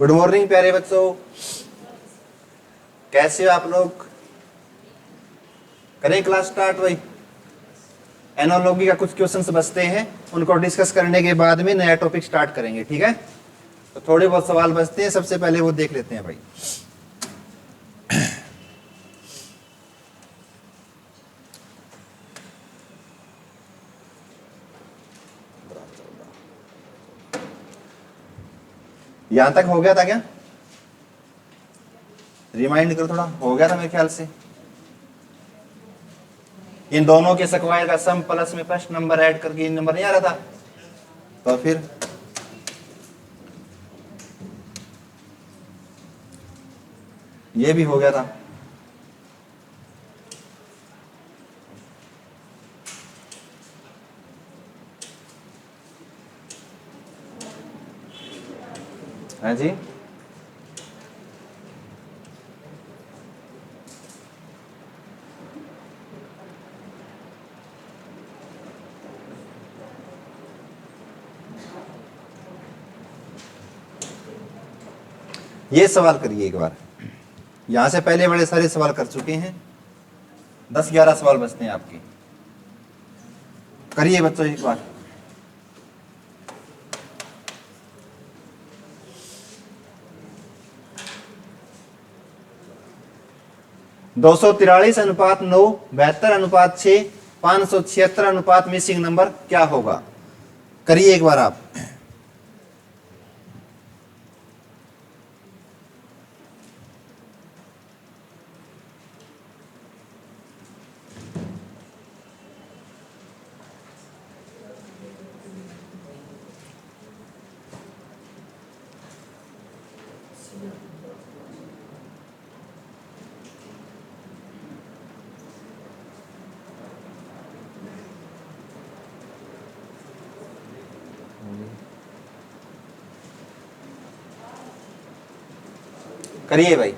Good morning प्यारे बच्चों, कैसे हो आप लोग। करें क्लास स्टार्ट। भाई एनोलॉजी का कुछ क्वेश्चंस बचते हैं, उनको डिस्कस करने के बाद में नया टॉपिक स्टार्ट करेंगे, ठीक है। तो थोड़े बहुत सवाल बचते हैं, सबसे पहले वो देख लेते हैं भाई। यहां तक हो गया था क्या? रिमाइंड करो थोड़ा, हो गया था मेरे ख्याल से। इन दोनों के स्क्वायर का सम प्लस में फर्स्ट नंबर ऐड करके इन नंबर नहीं आ रहा था, तो फिर ये भी हो गया था। हाँ जी, ये सवाल करिए एक बार। यहां से पहले बड़े सारे सवाल कर चुके हैं, 10-11 सवाल बचते हैं आपके। करिए बच्चों एक बार। (243:9), 72:6, 576 मिसिंग नंबर क्या होगा? करिए एक बार आप। करिए भाई,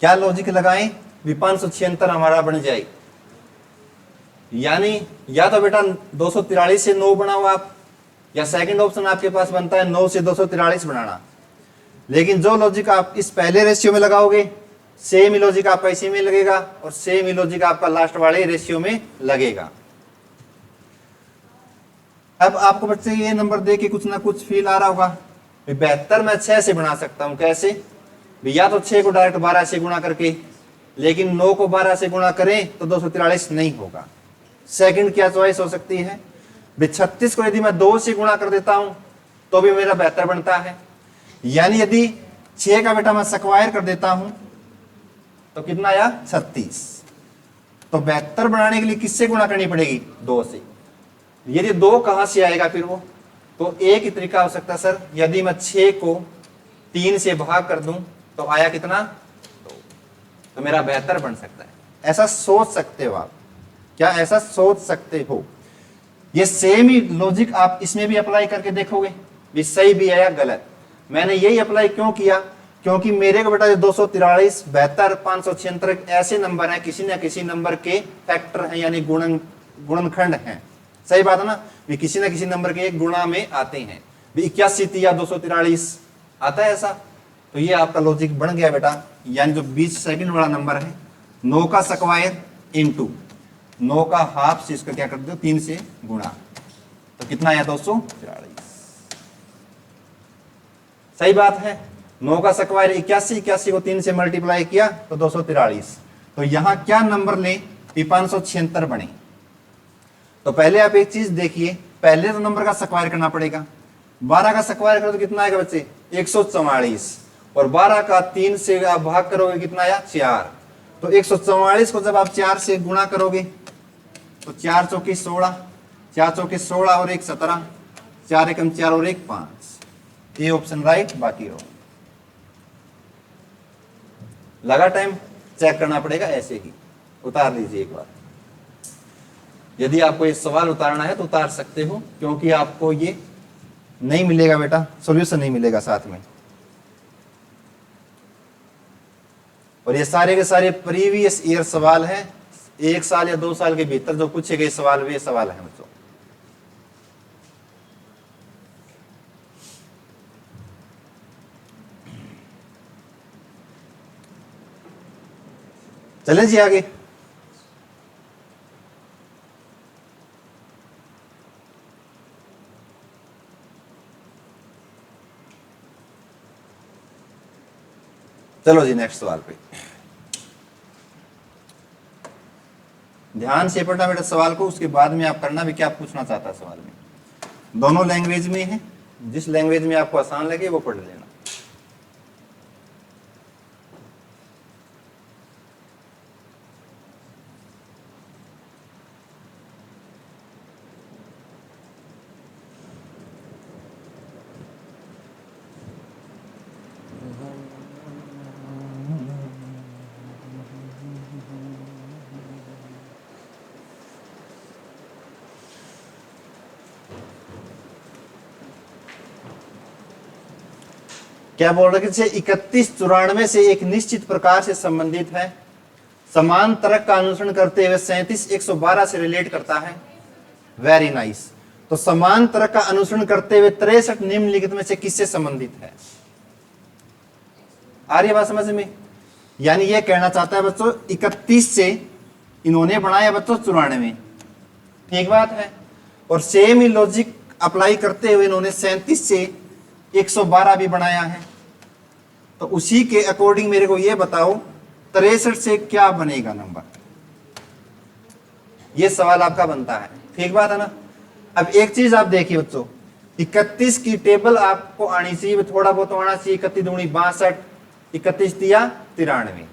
क्या लॉजिक लगाएं भी 576 हमारा बन जाए। यानी या तो बेटा 243 से 9 बनाओ आप, या सेकंड ऑप्शन आपके पास बनता है 9 से 243 बनाना। लेकिन जो लॉजिक आप इस पहले रेशियो में लगाओगे, सेम ही लॉजिक आपका इसी में लगेगा, और सेम ही लॉजिक आपका लास्ट वाले रेशियो में लगेगा। अब आपको बच्चे ये नंबर दे के कुछ ना कुछ फील आ रहा होगा, 72 मैं 6 से बना सकता हूं। कैसे? या तो 6 को डायरेक्ट 12 से गुणा करके, लेकिन 9 को 12 से गुणा करें तो 243 नहीं होगा। सेकंड क्या चॉइस हो सकती है? 36 को यदि मैं 2 से गुणा कर देता हूं तो भी मेरा 72 बनता है। यानी यदि 6 का बेटा मैं स्क्वायर कर देता हूं तो कितना आया? 36। तो 72 बनाने के लिए किससे गुणा करनी पड़ेगी? 2 से। यदि 2 कहां से आएगा फिर वो? तो एक ही तरीका हो सकता है सर, यदि मैं 6 को 3 से भाग कर दूं तो आया कितना? 2। तो मेरा 72 बन सकता है। ऐसा सोच सकते हो आप, क्या ऐसा सोच सकते हो? ये सेम ही लॉजिक आप इसमें भी अप्लाई करके देखोगे भी सही भी है या गलत। मैंने यही अप्लाई क्यों किया? क्योंकि मेरे को बेटा 243, 72, 576 ऐसे नंबर हैं, किसी न किसी नंबर के फैक्टर हैं, यानी गुणनखंड हैं। सही बात है ना? भी किसी न किसी नंबर के एक गुणा में आते हैं। 81 या 243 आता है ऐसा। तो ये आपका लॉजिक बन गया बेटा। यानी जो 20 सेकंड वाला नंबर है, 9 का स्क्वायर इंटू 9 का हाफ से इसका क्या कर दो? 3 से गुणा, तो कितना आया? 243। सही बात है। 9 का स्क्वायर 81, 81 को 3 से मल्टीप्लाई किया तो 243। तो यहां क्या नंबर ले? 576 बने। तो पहले आप एक चीज देखिए, पहले तो नंबर का स्क्वायर करना पड़ेगा। 12 का स्क्वायर करो तो कितना आएगा बच्चे? 144। और 12 का 3 से आप भाग करोगे, कितना आया? 4। तो 144 को जब आप 4 से गुणा करोगे तो 4 चौके 16, 4 चौके 16 और 1 17, 4 एकम 4 और 1 5। ये ऑप्शन राइट, बाकी रॉन्ग। लगा टाइम? चेक करना पड़ेगा, ऐसे ही उतार लीजिए एक बार। यदि आपको ये सवाल उतारना है तो उतार सकते हो, क्योंकि आपको ये नहीं मिलेगा बेटा, सॉल्यूशन नहीं मिलेगा साथ में। और ये सारे के सारे प्रीवियस ईयर सवाल हैं, 1 साल या 2 साल के भीतर जो पूछे गए सवाल, वे सवाल हैं बच्चों। चलें जी आगे। चलो जी नेक्स्ट सवाल पे ध्यान से पढ़ना बेटा सवाल को, उसके बाद में आप करना भी क्या पूछना चाहता है सवाल में। दोनों लैंग्वेज में है, जिस लैंग्वेज में आपको आसान लगे वो पढ़ लेना। क्या बोल रहे थे? 3194 से एक निश्चित प्रकार से संबंधित है, समान तर्क का अनुसरण करते हुए 37 112 से रिलेट करता है। Very nice. तो समान तर्क का अनुसरण करते हुए 63 निम्नलिखित में से किससे संबंधित है? आ रही है बात समझ में? यानी यह कहना चाहता है बच्चों 31 से इन्होंने बनाया बच्चों 94, ठीक बात है। और सेम ही लॉजिक अप्लाई करते हुए इन्होंने 37 से 112 भी बनाया है। तो उसी के अकॉर्डिंग मेरे को यह बताओ 63 से क्या बनेगा नंबर? यह सवाल आपका बनता है, ठीक बात है ना। अब एक चीज आप देखिए बच्चों, 31 की टेबल आपको आनी चाहिए, थोड़ा बहुत आना चाहिए। 31 दूनी 62, 31 तिया 93,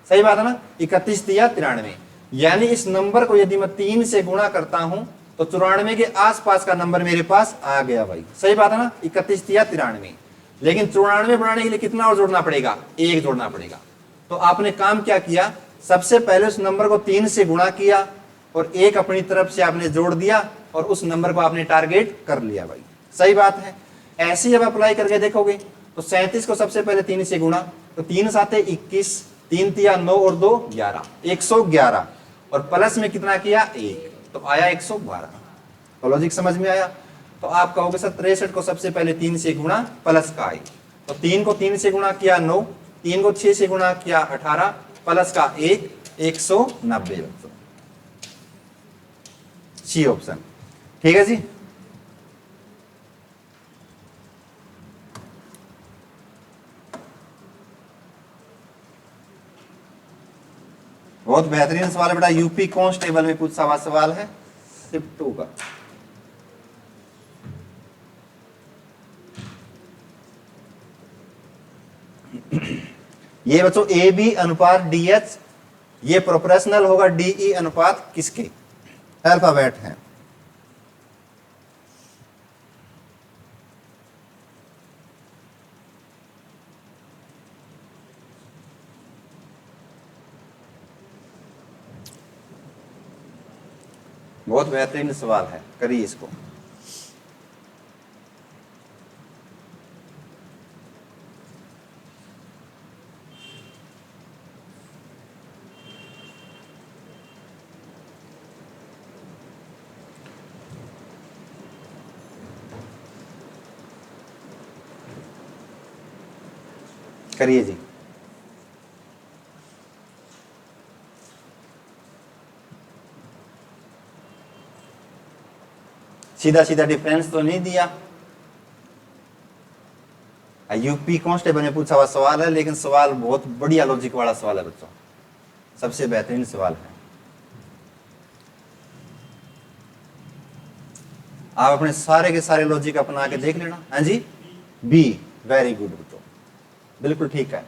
सही बात है ना। 31 तिया 93, यानी इस नंबर को यदि मैं 3 से गुणा करता हूं तो 94 के आसपास का नंबर मेरे पास आ गया भाई, सही बात है ना। 31 तिया 93, लेकिन 94 बनाने के लिए कितना और जोड़ना पड़ेगा? 1 जोड़ना पड़ेगा। तो आपने काम क्या किया, सबसे पहले उस नंबर को 3 से गुणा किया और 1 अपनी तरफ से आपने जोड़ दिया और उस नंबर को आपने टारगेट कर लिया भाई, सही बात है। ऐसे जब अप्लाई करके देखोगे तो 37 को सबसे पहले 3 से गुणा, तो 3 साते 21, 3 तिया 9 और 2 11, 111, और प्लस में कितना किया? 1, तो आया 112। तो लॉजिक समझ में आया? तो आप कहोगे सर 63 को सबसे पहले 3 से गुणा प्लस का आई, तो 3 को 3 से गुणा किया 9, 3 को 6 से गुणा किया 18, प्लस का 1, 190। सी ऑप्शन, ठीक है जी। बहुत बेहतरीन सवाल है बेटा, यूपी कांस्टेबल में पूछा हुआ सवाल है, शिफ्ट 2 का। ये बच्चों ए बी अनुपात डी एच, ये प्रोपोर्शनल होगा डी ई अनुपात किसके? अल्फाबेट है। बहुत बेहतरीन सवाल है, करिए इसको। करिए जी। सीधा सीधा डिफरेंस तो नहीं दिया, यूपी कांस्टेबल में पूछा हुआ सवाल है, लेकिन सवाल बहुत बढ़िया लॉजिक वाला सवाल है बच्चों, सबसे बेहतरीन सवाल है। आप अपने सारे के सारे लॉजिक अपना के देख लेना। हाँ जी, बी, वेरी गुड बच्चों, बिल्कुल ठीक है।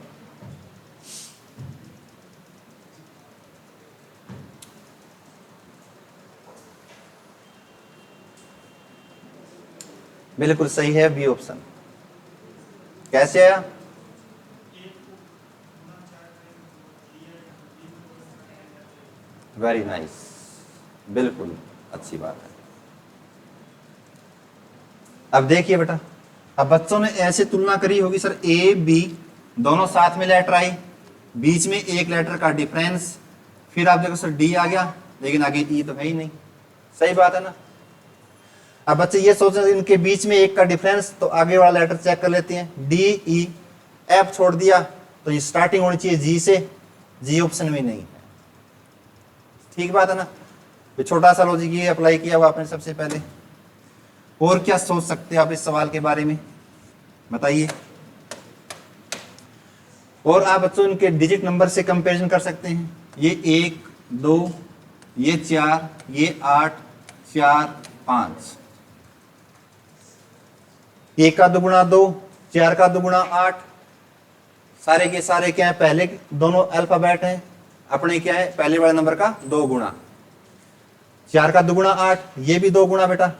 बिल्कुल सही है बी ऑप्शन। कैसे आया? वेरी नाइस, बिल्कुल अच्छी बात है। अब देखिए बेटा, अब बच्चों ने ऐसे तुलना करी होगी सर, ए बी दोनों साथ में लेटर आई, बीच में एक लेटर का डिफरेंस, फिर आप देखो सर डी आ गया, लेकिन आगे ई तो है ही नहीं, सही बात है ना। अब बच्चे ये सोच रहे हैं इनके बीच में एक का डिफरेंस, तो आगे वाला लेटर चेक कर लेते हैं, डी ई, एफ छोड़ दिया तो ये स्टार्टिंग होनी चाहिए जी से, जी ऑप्शन में नहीं है, ठीक बात है ना। ये छोटा सा लॉजिक ये अप्लाई किया हुआ आपने सबसे पहले। और क्या सोच सकते हैं आप इस सवाल के बारे में, बताइए। और आप बच्चों इनके डिजिट नंबर से कंपैरिजन कर सकते हैं। ये 1 2, ये 4, ये 8 4 5। 1 का दुगुना 2, 4 का दुगुना 8। सारे के सारे क्या है, पहले दोनों अल्फाबेट हैं, अपने क्या है पहले वाले नंबर का 2 गुना। 4 का दुगुना 8, ये भी 2 गुना बेटा।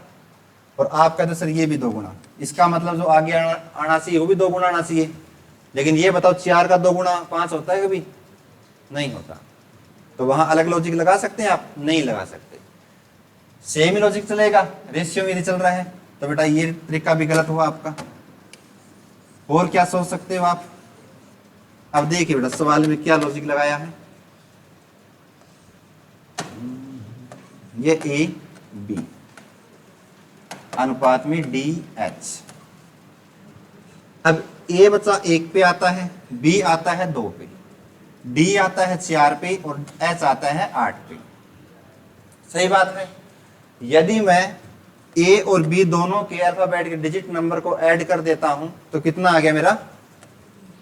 और आप कहते सर ये भी 2 गुना, इसका मतलब जो आगे आना चाहिए वो भी 2 गुना आना चाहिए। लेकिन ये बताओ 4 का 2 गुना 5 होता है कभी? नहीं होता। तो वहां अलग लॉजिक लगा सकते हैं आप? नहीं लगा सकते। सेम ही लॉजिक चलेगा, रेशियो में चल रहा है, तो बेटा ये तरीका भी गलत हुआ आपका। और क्या सोच सकते हो आप? अब देखिए बेटा सवाल में क्या लॉजिक लगाया है। ये ए बी अनुपात में डी एच। अब ए बच्चा 1 पे आता है, बी आता है 2 पे, डी आता है 4 पे और एच आता है 8 पे। सही बात है। यदि मैं ए और बी दोनों के अल्फाबेट के डिजिट नंबर को ऐड कर देता हूं तो कितना आ गया मेरा?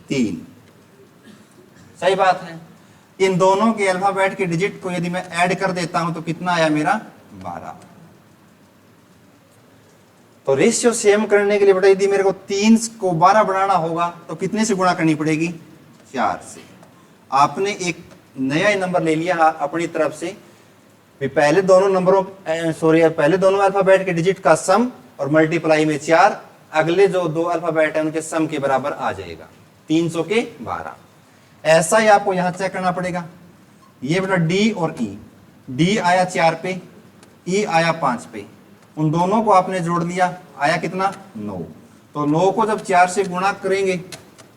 3। सही बात है। इन दोनों के अल्फाबेट के डिजिट को यदि मैं ऐड कर देता हूं तो कितना आया मेरा? 12। तो रेशियो सेम करने के लिए बेटा यदि मेरे को 3 को 12 बनाना होगा तो कितने से गुणा करनी पड़ेगी? 4 से। आपने एक नया ही नंबर ले लिया अपनी तरफ से, पहले दोनों नंबरों पहले दोनों अल्फाबेट के डिजिट का सम और मल्टीप्लाई में 4, अगले जो 2 अल्फाबेट है उनके सम के बराबर आ जाएगा 300 के 12। ऐसा ही आपको यहां चेक करना पड़ेगा। ये बेटा डी और ई, डी आया 4 पे, ई आया 5 पे, उन दोनों को आपने जोड़ दिया, आया कितना? 9। तो 9 को जब 4 से गुणा करेंगे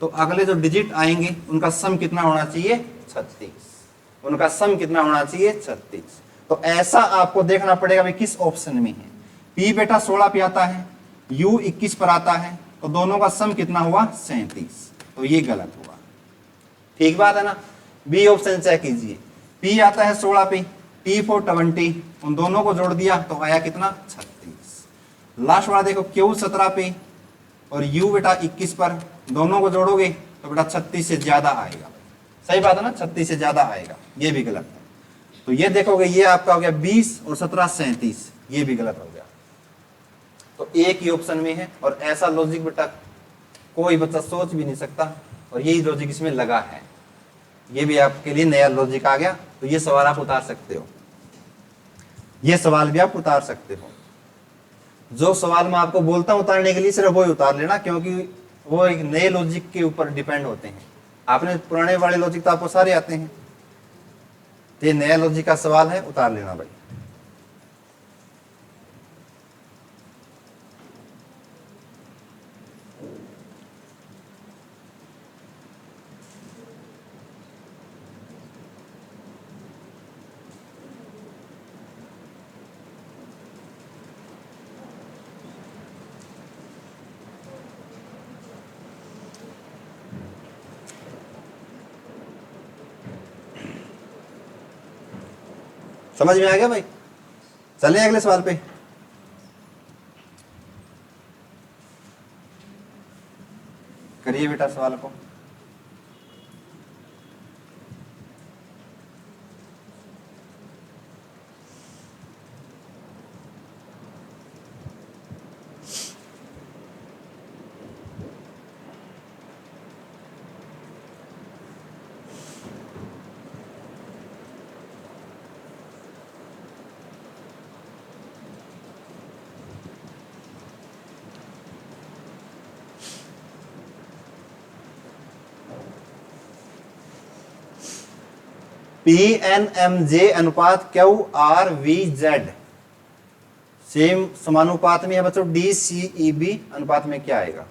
तो अगले जो डिजिट आएंगे उनका सम कितना होना चाहिए? 36। उनका सम कितना होना चाहिए? 36। तो ऐसा आपको देखना पड़ेगा भाई किस ऑप्शन में है। पी बेटा 16 पे आता है, यू 21 पर आता है, तो दोनों का सम कितना हुआ? 37। तो ये गलत हुआ। ठीक बात है ना। बी ऑप्शन चेक कीजिए। पी आता है 16 पे, टी फॉर 20, उन दोनों को जोड़ दिया तो आया कितना? 36। लास्ट वाला देखो क्यू 17 पे और यू बेटा 21 पर, दोनों को जोड़ोगे तो बेटा 36 से ज्यादा आएगा। सही बात है ना, 36 से ज्यादा आएगा। ये भी गलत है। तो ये देखोगे ये आपका हो गया 20 और 17 37, ये भी गलत हो गया। तो एक ही ऑप्शन में है। और ऐसा लॉजिक बेटा कोई बच्चा सोच भी नहीं सकता, और यही लॉजिक इसमें लगा है। ये भी आपके लिए नया लॉजिक आ गया। तो ये सवाल आप उतार सकते हो, ये सवाल भी आप उतार सकते हो। जो सवाल मैं आपको बोलता हूं उतारने के लिए सिर्फ वो उतार लेना, क्योंकि वो एक नए लॉजिक के ऊपर डिपेंड होते हैं। आपने पुराने वाले लॉजिक तो आपको सारे आते हैं, तो ये नया लॉजिक का सवाल है, उतार लेना भाई। समझ में आ गया भाई? चलें अगले सवाल पे। करिए बेटा सवाल को। PNMJ अनुपात QRVZ सेम समानुपात में है बच्चों। DCEB अनुपात में क्या आएगा?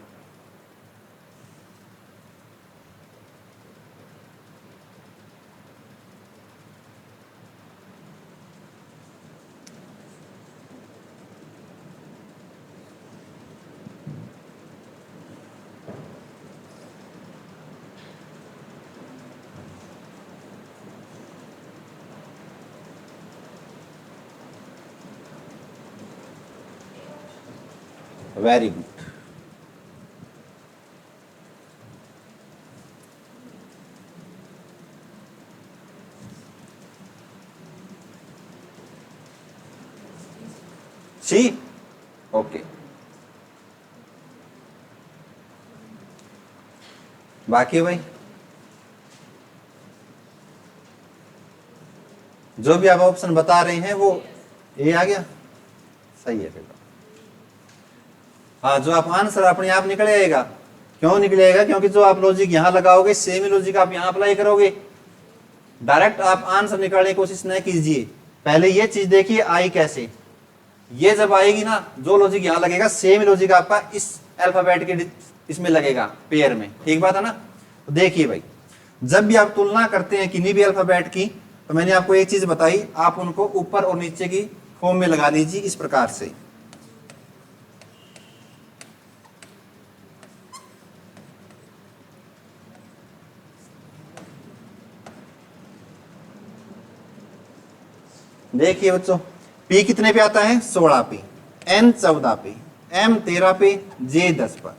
Very good. C, okay. बाकी भाई जो भी आप ऑप्शन बता रहे हैं वो ये आ गया, सही है फिर। हाँ, जो आप आंसर अपने आप निकल आएगा। क्यों निकलेगा? क्योंकि जो आप लॉजिक यहां लगाओगे सेम ही लॉजिक आप यहां अप्लाई करोगे। डायरेक्ट आप आंसर निकालने की कोशिश न कीजिए, पहले ये चीज देखिए आई कैसे। ये जब आएगी ना, जो लॉजिक यहां लगेगा सेम ही लॉजिक आपका इस अल्फाबेट के इसमें लगेगा, पेयर में। ठीक बात है ना? तो देखिए भाई, जब भी आप तुलना करते हैं किन्हीं भी अल्फाबेट की, तो मैंने आपको एक चीज बताई, आप उनको ऊपर और नीचे की फॉर्म में लगा दीजिए इस प्रकार से। देखिए बच्चों, P कितने पे आता है? 16 पे, N 14 पे, M 13 पे, J 10 पर।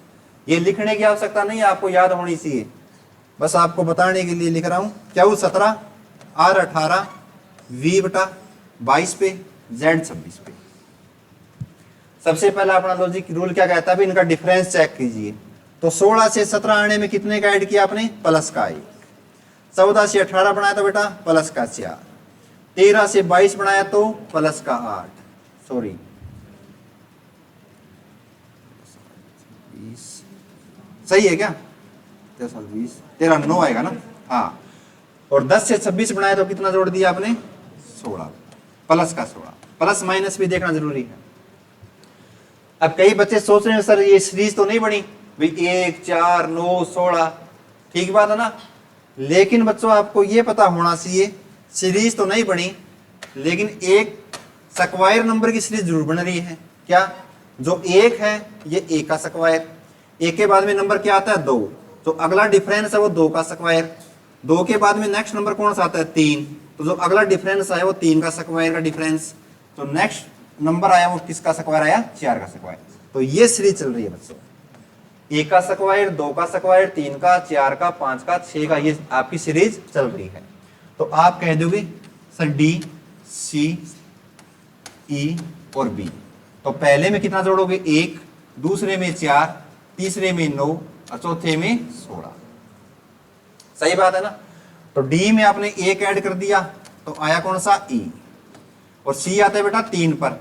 ये लिखने की आवश्यकता नहीं है, आपको याद होनी चाहिए, बस आपको बताने के लिए लिख रहा हूं। Q 17, R 18, V बटा 22 पे, Z 26 पे। सबसे पहला अपना लॉजिक रूल क्या कहता है? इनका डिफरेंस चेक कीजिए। तो 16 से 17 आने में कितने का ऐड किया आपने? प्लस का 1। 14 से 18 बनाया तो बेटा प्लस का 4। 13 से 22 बनाया तो प्लस का 8, सॉरी 20, सही है क्या? 20, 13 9 आएगा ना? हाँ। और 10 से 26 बनाया तो कितना जोड़ दिया आपने? 16, प्लस का 16। प्लस माइनस भी देखना जरूरी है। अब कई बच्चे सोच रहे हैं सर ये सीरीज तो नहीं बनी भाई, 1 4 9 16, ठीक बात है ना? लेकिन बच्चों आपको ये पता होना चाहिए, सीरीज तो नहीं बनी लेकिन एक स्क्वायर नंबर की सीरीज जरूर बन रही है। क्या? जो 1 है ये 1 का स्क्वायर, 1 के बाद में नंबर क्या आता है? 2, तो अगला डिफरेंस है वो 2 का स्क्वायर। 2 के बाद में नेक्स्ट नंबर कौन सा आता है? 3, तो जो अगला डिफरेंस है वो 3 का स्क्वायर का डिफरेंस। तो नेक्स्ट नंबर आया वो किसका स्क्वायर आया? 4 का स्क्वायर। तो ये सीरीज चल रही है बच्चों, 1 का स्क्वायर, 2 का स्क्वायर, 3 का, 4 का, 5 का, 6 का, ये आपकी सीरीज चल रही है। तो आप कह दोगे सर डी, सी, ई और बी। तो पहले में कितना जोड़ोगे? 1, दूसरे में 4, तीसरे में 9 और चौथे में 16। सही बात है ना? तो डी में आपने 1 ऐड कर दिया तो आया कौन सा? ई। और सी आता है बेटा 3 पर,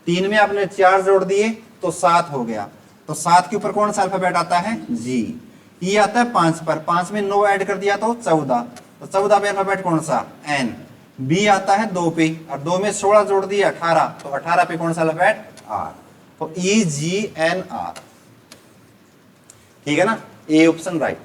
3 में आपने 4 जोड़ दिए तो 7 हो गया। तो 7 के ऊपर कौन सा अल्फाबेट आता है? जी। ई आता है 5 पर, 5 में 9 ऐड कर दिया तो 14, तो 14 पे अल्फाबेट कौन सा? एन। बी आता है 2 पे, और 2 में 16 जोड़ दिया 18, तो 18 पे कौन सा अल्फाबेट? आर। तो ई जी एन आर। ठीक है ना? A option right.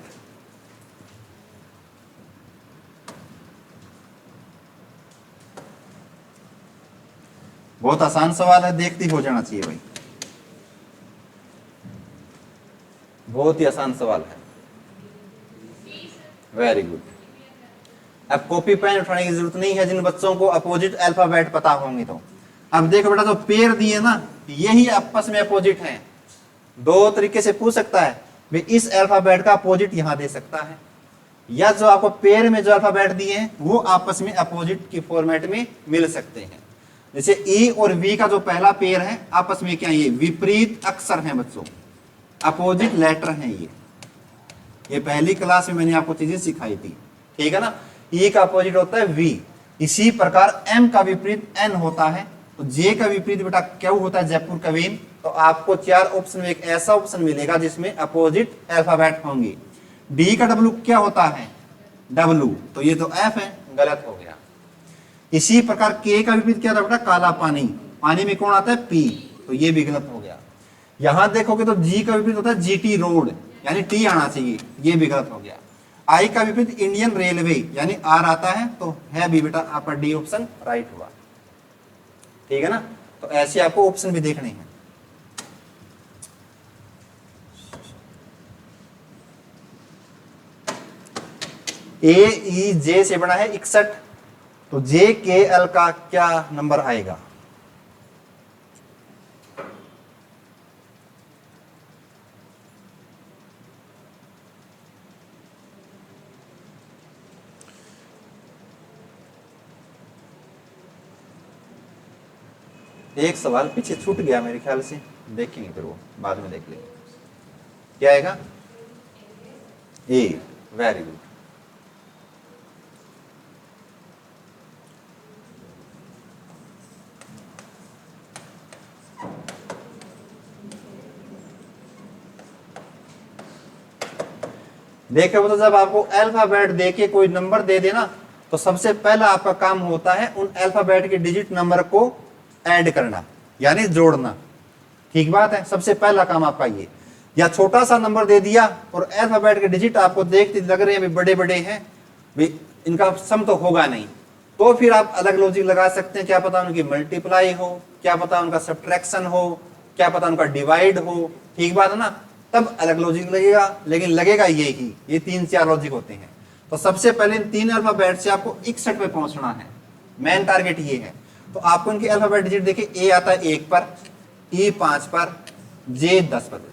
बहुत आसान सवाल है, देखती हो जाना चाहिए भाई, बहुत ही आसान सवाल है। Very good. अब कॉपी पेन उठाने की जरूरत नहीं है जिन बच्चों को अपोजिट अल्फाबेट पता होंगे। तो अब देखो बेटा, जो पेयर दिए ना यही आपस में अपोजिट हैं। 2 तरीके से पूछ सकता है भाई, इस अल्फाबेट का अपोजिट यहां दे सकता है, या जो आपको पेयर में जो अल्फाबेट दिए हैं वो आपस में अपोजिट की फॉर्मेट में मिल सकते हैं। जैसे ई और वी का जो पहला पेयर है आपस में क्या? ये विपरीत अक्षर हैं बच्चों, अपोजिट लेटर हैं। ये पहली क्लास में मैंने आपको चीजें सिखाई थी, ठीक है ना? ई का अपोजिट होता है वी। इसी प्रकार एम का विपरीत एन होता है, तो जे का विपरीत बेटा क्यू होता है, जयपुर कवीन। तो आपको 4 ऑप्शन में एक ऐसा ऑप्शन मिलेगा जिसमें अपोजिट अल्फाबेट होंगे। डी का डब्ल्यू क्या होता है? डब्ल्यू, तो ये तो एफ है, गलत हो गया। इसी प्रकार के का विपरीत क्या था बेटा? काला पानी, पानी में कौन आता है? पी, तो ये भी गलत हो गया। यहां देखोगे तो जी का विपरीत होता है जीटी रोड, यानी टी आना चाहिए, ये भी गलत हो गया। आई का विपरीत इंडियन रेलवे, यानी आर आता है, तो है भी बेटा आपका डी ऑप्शन राइट हुआ। ठीक है ना? तो ऐसे आपको ऑप्शन भी देखने हैं। ए ई जे से बना है 61, तो जे के एल का क्या नंबर आएगा? एक सवाल पीछे छूट गया मेरे ख्याल से, देखेंगे फिर वो बाद में देख लेंगे। क्या आएगा? ए। Very good. देखे वो, तो जब आपको अल्फाबेट दे के कोई नंबर दे देना, तो सबसे पहला आपका काम होता है उन अल्फाबेट के डिजिट नंबर को ऐड करना, यानी जोड़ना। ठीक बात है, सबसे पहला काम आपका ये। या छोटा सा नंबर दे दिया और अल्फाबेट के डिजिट आपको देखते लग रहे हैं बड़े बड़े हैं, भी इनका सम तो होगा नहीं, तो फिर आप अलग लॉजिक लगा सकते हैं। क्या पता उनकी मल्टीप्लाई हो, क्या पता उनका सब्ट्रैक्शन हो, क्या पता उनका डिवाइड हो। ठीक बात है ना, तब अलग लॉजिक लगेगा, लेकिन लगेगा ये ही। ये 3-4 लॉजिक होते हैं। तो सबसे पहले इन 3 अल्फाबेट से आपको 61 पे पहुंचना है, मेन टारगेट ये है। तो आपको इनके अल्फाबेट डिजिट देखिए, ए आता है 1 पर, ई 5 पर, जे 10 पर।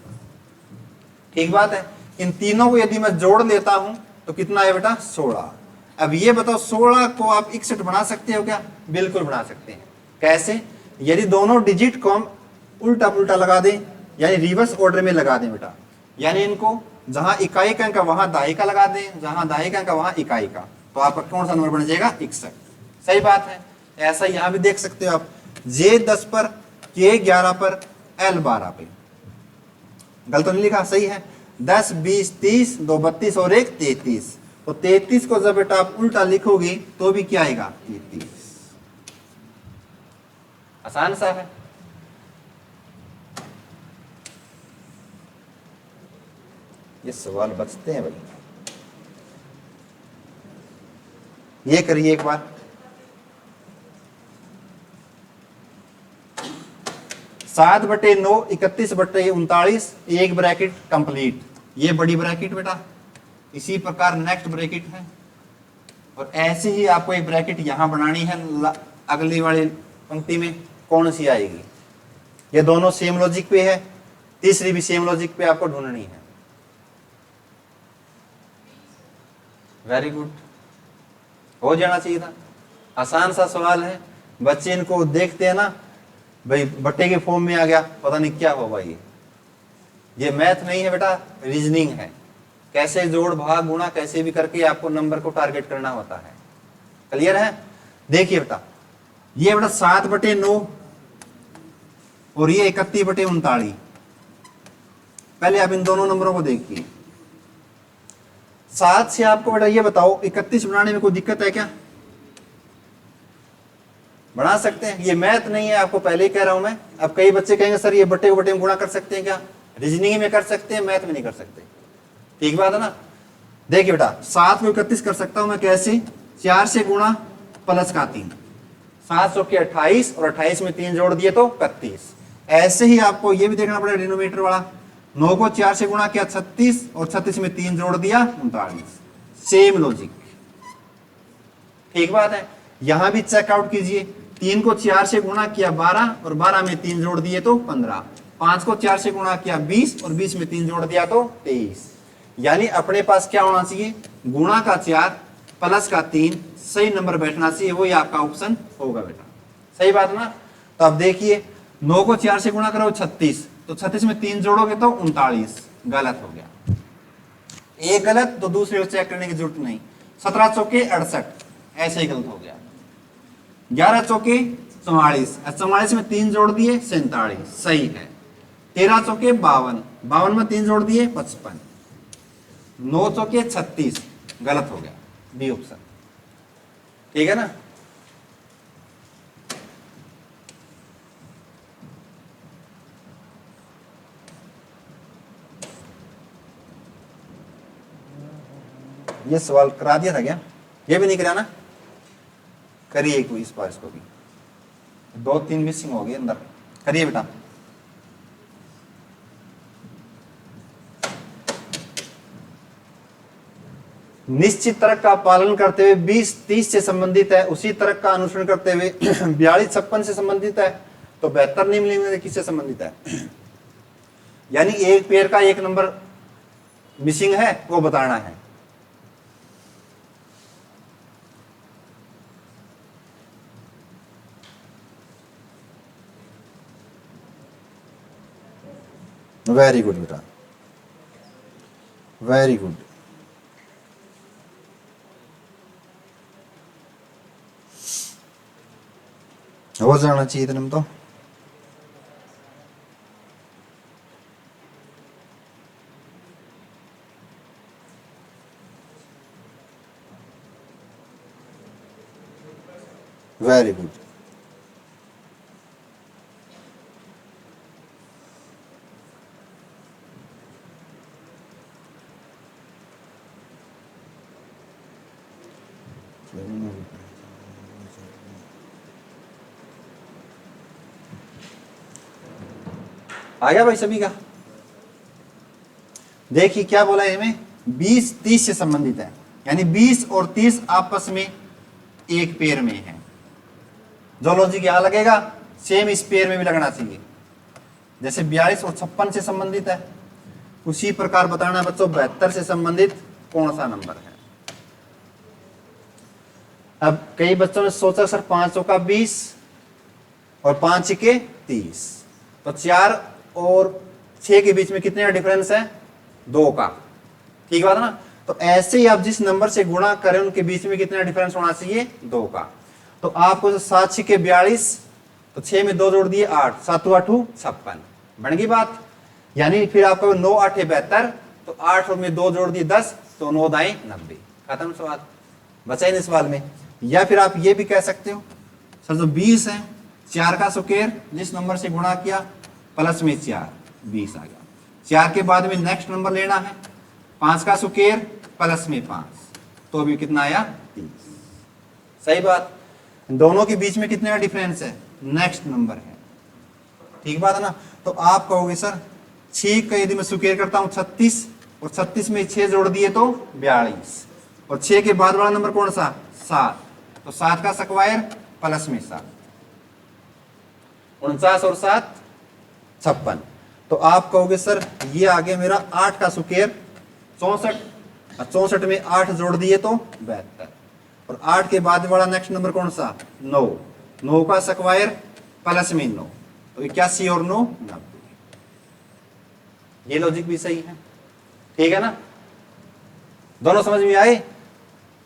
ठीक बात है। इन तीनों को यदि मैं जोड़ लेता हूं तो कितना है बेटा? 16। अब ये बताओ 16 को आप 61 बना सकते हो क्या? बिल्कुल बना सकते हैं। कैसे? यदि दोनों डिजिट को हम उल्टा पुल्टा लगा दें, यानी रिवर्स ऑर्डर में लगा दें बेटा, यानी इनको जहां इकाई का अंक वहां दाई का लगा दें, जहां दाई का अंक वहां इकाई का, तो आपका कौन सा नंबर बन जाएगा? 61। सही बात है। ऐसा यहां भी देख सकते हो आप, जे 10 पर, के 11 पर, एल 12 पे। गलत तो नहीं लिखा? सही है। 10, 20, 30, 2 32 और 1 33। तो 33 को जब बेटा आप उल्टा लिखोगे तो भी क्या आएगा? 33। आसान सा है। ये सवाल बचते हैं भाई, ये करिए एक बार। 7/9 31/39, एक ब्रैकेट कंप्लीट। ये बड़ी ब्रैकेट बेटा, इसी प्रकार नेक्स्ट ब्रैकेट है, और ऐसे ही आपको एक ब्रैकेट यहां बनानी है अगली वाली पंक्ति में। कौन सी आएगी? ये दोनों सेम लॉजिक पे है, तीसरी भी सेम लॉजिक पे आपको ढूंढनी है। वेरी गुड, हो जाना चाहिए था। आसान सा सवाल है, बच्चे इनको देखते हैं ना, भाई बट्टे के फॉर्म में आ गया, पता नहीं क्या होगा। ये मैथ नहीं है बेटा, रीजनिंग है। कैसे जोड़ भाग गुणा कैसे भी करके आपको नंबर को टारगेट करना होता है। क्लियर है? देखिए बेटा, ये बेटा 7/9 और ये 31/39। पहले आप इन दोनों नंबरों को देखिए। 7 से आपको बेटा ये बताओ 31 बनाने में कोई दिक्कत है क्या? बना सकते हैं, ये मैथ नहीं है, आपको पहले ही कह रहा हूं मैं। अब कई बच्चे कहेंगे सर ये बट्टे को बट्टे में गुणा कर सकते हैं क्या? रीजनिंग में कर सकते हैं, मैथ में नहीं कर सकते। ठीक बात है ना? देखिए बेटा, 7 को 31 कर सकता हूं मैं कैसे? 4 से गुणा प्लस का 3, 7 के 28 और 28 में 3 जोड़ दिए तो 31। ऐसे ही आपको ये भी देखना पड़ेगा डिनोमिनेटर वाला। 9 को 4 से गुणा किया 36 और 36 में 3 जोड़ दिया 39। Same logic. ठीक बात है। यहां भी चेकआउट कीजिए, 3 को 4 से गुणा किया 12 और 12 में 3 जोड़ दिए तो 15। 5 को 4 से गुणा किया 20 और 20 में 3 जोड़ दिया तो 23। यानी अपने पास क्या होना चाहिए? गुणा का 4 प्लस का 3 सही नंबर बैठना चाहिए, वही आपका ऑप्शन होगा बेटा। सही बात ना? तो अब देखिए, 9 को 4 से गुणा करो 36, तो 36 में 3 जोड़ोगे तो 39। गलत हो गया, एक गलत तो दूसरे को चेक करने की जरूरत नहीं। 17 चौके 68, ऐसे ही गलत हो गया। 11 चौके 44, 44 में 3 जोड़ दिए 47, सही है। 13 चौके 52, 52 में 3 जोड़ दिए 55। 9 चौके 36, गलत हो गया, बी ऑप्शन। ठीक है ना? ये सवाल करा दिया था क्या? ये भी नहीं कराना? करिए कोई इस बार, इसको भी 2-3 मिसिंग हो गए अंदर। करिए बेटा। निश्चित तर्क का पालन करते हुए 20-30 से संबंधित है, उसी तर्क का अनुसरण करते हुए 42-56 से संबंधित है, तो 72 निम्न में किससे संबंधित है? यानी एक पेयर का एक नंबर मिसिंग है, वो बताना है। वेरी गुड बेटा, वेरी गुड। हो जाना चाहिए इतने में तो। Very good. आ गया भाई सभी का? देखिए क्या बोला है हमें, 20 30 से संबंधित है, यानी 20 और 30 आपस में एक पेयर में है। जो लॉजिक यहां लगेगा सेम इस पेयर में भी लगना चाहिए। जैसे 42 और 56 से संबंधित है, उसी प्रकार बताना बच्चों 72 से संबंधित कौन सा नंबर है। अब कई बच्चों ने सोचा सर 5 का 20 और 5 के 30, तो 4 और 6 के बीच में कितने का डिफरेंस है? 2 का। ठीक बात है ना? तो ऐसे ही आप जिस नंबर से गुणा करें उनके बीच में कितना डिफरेंस होना चाहिए? 2 का। तो आपको 7 6 के 42, तो 6 में 2 जोड़ दिए 8, 7 8 56, बन गई बात। यानी फिर आपको 9 8 72, तो 8 में 2 जोड़ दिए 10, तो 9 दाएं 90, खत्म सवाल, बचा ही नहीं सवाल में। या फिर आप ये भी कह सकते हो सर जो 20 है 4 का स्क्वायर जिस नंबर से गुणा किया प्लस में 4, 20 आ गया। 4 के बाद में नेक्स्ट नंबर लेना है 5 का स्क्वायर प्लस में 5, तो अभी कितना आया? 30। सही बात। दोनों के बीच में कितने का डिफरेंस है? नेक्स्ट नंबर है। ठीक बात है ना? तो आप कहोगे सर 6 का यदि मैं स्क्वायर करता हूं 36, और 36 में 6 जोड़ दिए तो 42, और 6 के बाद वाला नंबर कौन सा? 7, तो 7 का स्क्वायर प्लस में 7, 49 और 7 56। तो आप कहोगे सर ये आ गया मेरा 8 का स्क्वायर 64, 64 में 8 जोड़ दिए तो 72, और 8 के बाद वाला नेक्स्ट नंबर कौन सा? 9, 9 का स्क्वायर प्लस में 9, तो 81 और 9 90। ये लॉजिक भी सही है। ठीक है ना? दोनों समझ में आए?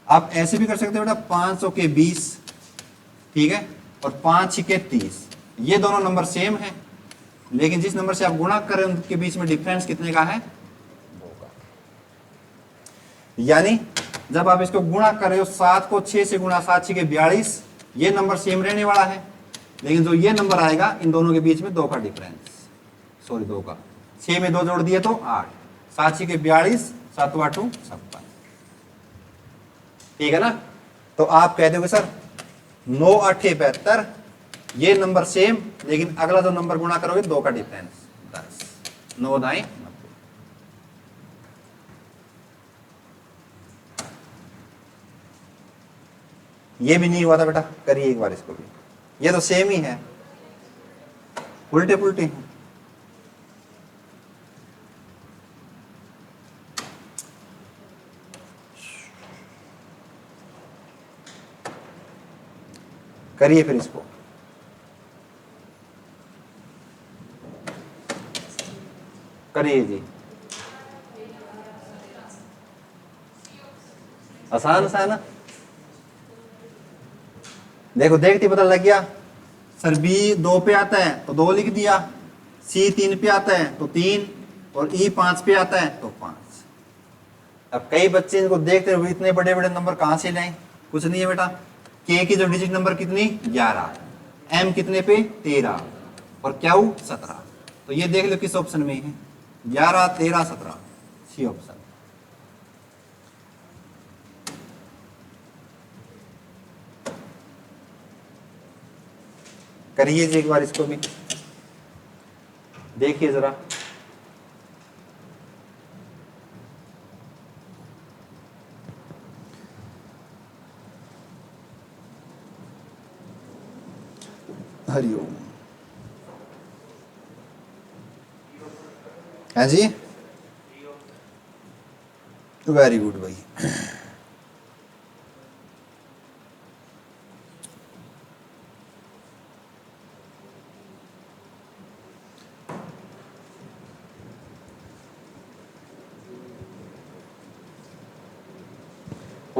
आप ऐसे भी कर सकते हो बेटा 500 के 20, ठीक है, और 5 के 30, ये दोनों नंबर सेम है, लेकिन जिस नंबर से आप गुणा कर रहे हैं उनके बीच में डिफरेंस कितने का है? 2 का। यानी जब आप इसको गुणा कर रहे हो 7 को 6 से गुणा 7 6 के 42, ये नंबर सेम रहने वाला है, लेकिन जो ये नंबर आएगा इन दोनों के बीच में 2 का डिफरेंस, सॉरी 2 का। 6 में 2 जोड़ दिए तो 8, 7 6 के 42, 7 8 56। ठीक है ना? तो आप कह दोगे सर 9 8 72, ये नंबर सेम, लेकिन अगला जो नंबर गुणा करोगे 2 का डिफरेंस 10, 9 दाएं 90। ये भी नहीं हुआ था बेटा, करिए एक बार इसको भी, ये तो सेम ही है, उल्टे पुल्टे हैं। करिए फिर इसको। करिए जी, आसान सा है ना? देखो देखते पता लग गया। सर बी 2 पे आता है तो 2 लिख दिया, सी 3 पे आता है तो 3, और ई 5 पे आता है तो 5। अब कई बच्चे इनको देखते हुए इतने बड़े बड़े नंबर कहां से लाएं? कुछ नहीं है बेटा, के की जो डिजिट नंबर कितनी? 11, एम कितने पे? 13, और क्यू 17। तो ये देख लो किस ऑप्शन में है? 11 13 17, सी ऑप्शन। करिए जी एक बार इसको भी, देखिए जरा। हरिओम। है जी, वेरी गुड भाई।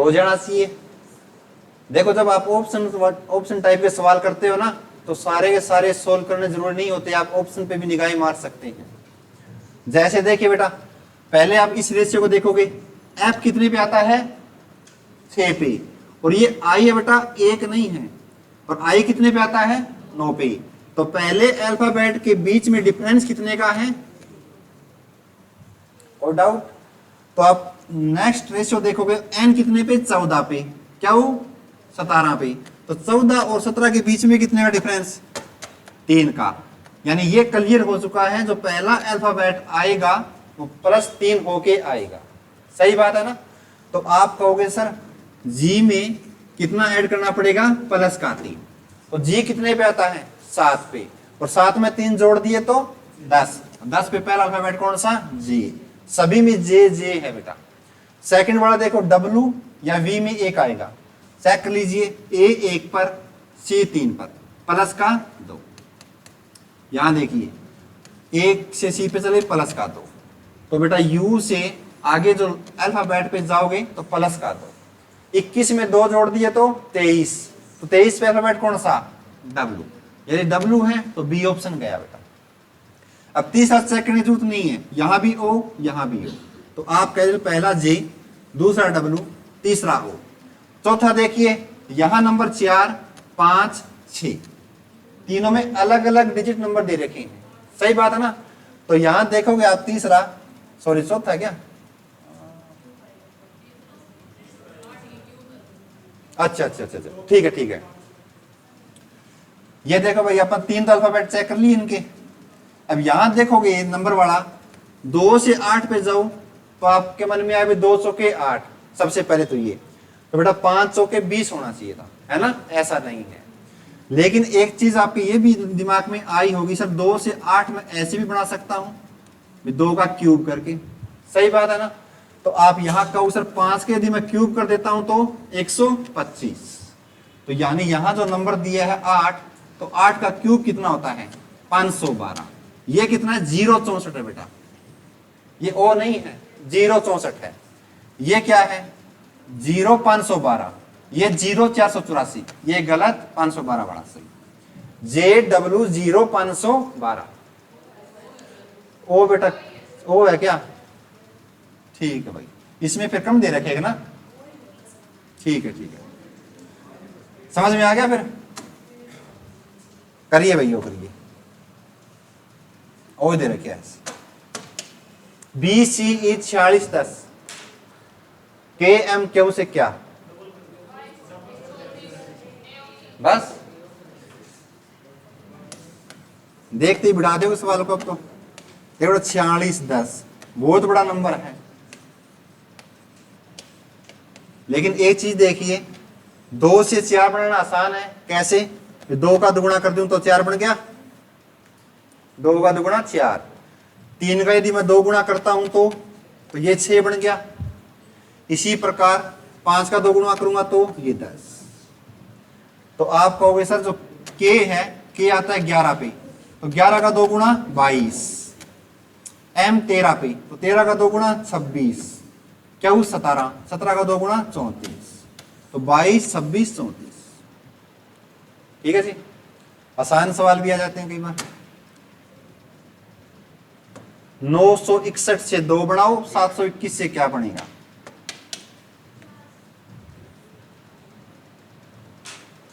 हो जाना चाहिए। देखो जब आप ऑप्शन टाइप के सवाल करते हो ना, तो सारे के सारे सोल्व करने जरूरी नहीं होते, आप ऑप्शन पे भी निगाहें मार सकते हैं। जैसे देखिए बेटा, पहले आप इस रेशियो को देखोगे, एफ कितने पे आता है 6 पे, और ये आई है बेटा 1 नहीं है, और आई कितने पे आता है 9 पे। तो पहले अल्फाबेट के बीच में डिफरेंस कितने का है, और डाउट? तो आप नेक्स्ट रेशियो देखोगे, एन कितने पे 14 पे, क्या वो 17 पे। तो 14 और 17 के बीच में कितने का डिफरेंस, 3 का। यानी ये क्लियर हो चुका है, जो पहला अल्फाबेट आएगा वो +3 होके आएगा। सही बात है ना। तो आप कहोगे सर जी में कितना ऐड करना पड़ेगा, प्लस का 3। तो जी कितने पे आता है 7 पे, और 7 में 3 जोड़ दिए तो 10। 10 पे पहला अल्फाबेट कौन सा, जी। सभी में जे जे है बेटा। सेकंड वाला देखो, डब्लू या वी में 1 आएगा, चेक कर लीजिए, ए 1 पर, सी 3 पर, प्लस का 2। यहां देखिए 1 से सी पे चले प्लस का 2, तो बेटा यू से आगे जो अल्फाबेट पे जाओगे तो प्लस का 2। 21 में 2 जोड़ दिए तो 23, तो 23 पे अल्फाबेट कौन सा, डब्लू। यदि डब्लू है तो बी ऑप्शन गया बेटा। अब तीसरा चेक करने की जरूरत नहीं है, यहां भी ओ यहां भी ओ, तो आप कह रहे पहला जे, दूसरा डब्लू, तीसरा ओ। चौथा देखिए, यहां नंबर 4, 5, 6, तीनों में अलग अलग डिजिट नंबर दे रखे हैं। सही बात है ना। तो यहां देखोगे आप तीसरा, सॉरी चौथा क्या, अच्छा अच्छा अच्छा, ठीक है ठीक है। ये देखो भाई, अपन 3 तो अल्फाबेट चेक कर लिए इनके। अब यहां देखोगे नंबर वाला 2 से 8 पे जाओ, तो आपके मन में आए 2 चौके 8, सबसे पहले तो ये, तो बेटा 5 चौके 20 होना चाहिए था, है ना। ऐसा नहीं है, लेकिन एक चीज आपके ये भी दिमाग में आई होगी, सर 2 से 8 में ऐसे भी बना सकता हूं, 2 का क्यूब करके। सही बात है ना। तो आप यहां कहो सर 5 के यदि मैं क्यूब कर देता हूं तो 125, तो यानी यहां जो नंबर दिया है 8, तो 8 का क्यूब कितना होता है 512। ये कितना है 064 है बेटा, ये ओ नहीं है, 064 है। ये क्या है 0512, ये 0484, ये गलत, 512 बड़ा सही। JW 0512, ओ बेटा ओ है क्या, ठीक है भाई। इसमें फिर कम दे रखेगा ना, ठीक है ठीक है, समझ में आ गया। फिर करिए भैया करिए, ओ दे रखे BCE 4610, KMQ से क्या, बस देखते ही बढ़ा दोगे सवाल को। अब तो देखो 4610 बहुत बड़ा नंबर है, लेकिन एक चीज देखिए, 2 से 4 बनाना आसान है। कैसे, 2 का दुगुना कर दूं तो 4 बन गया, 2 का दुगुना 4। 3 का यदि मैं 2 गुना करता हूं तो ये 6 बन गया। इसी प्रकार 5 का 2 गुना करूंगा तो ये 10। तो आप कहोगे सर जो के है, के आता है 11 पे, तो 11 का 2 गुना 22। M 13 पे, तो 13 का 2 गुना 26, क्या हुआ 17, 17 का 2 गुना 34, तो 22, 26, 34। ठीक है जी, आसान सवाल भी आ जाते हैं कई बार। 961 से 2 बढ़ाओ, 721 से क्या बनेगा,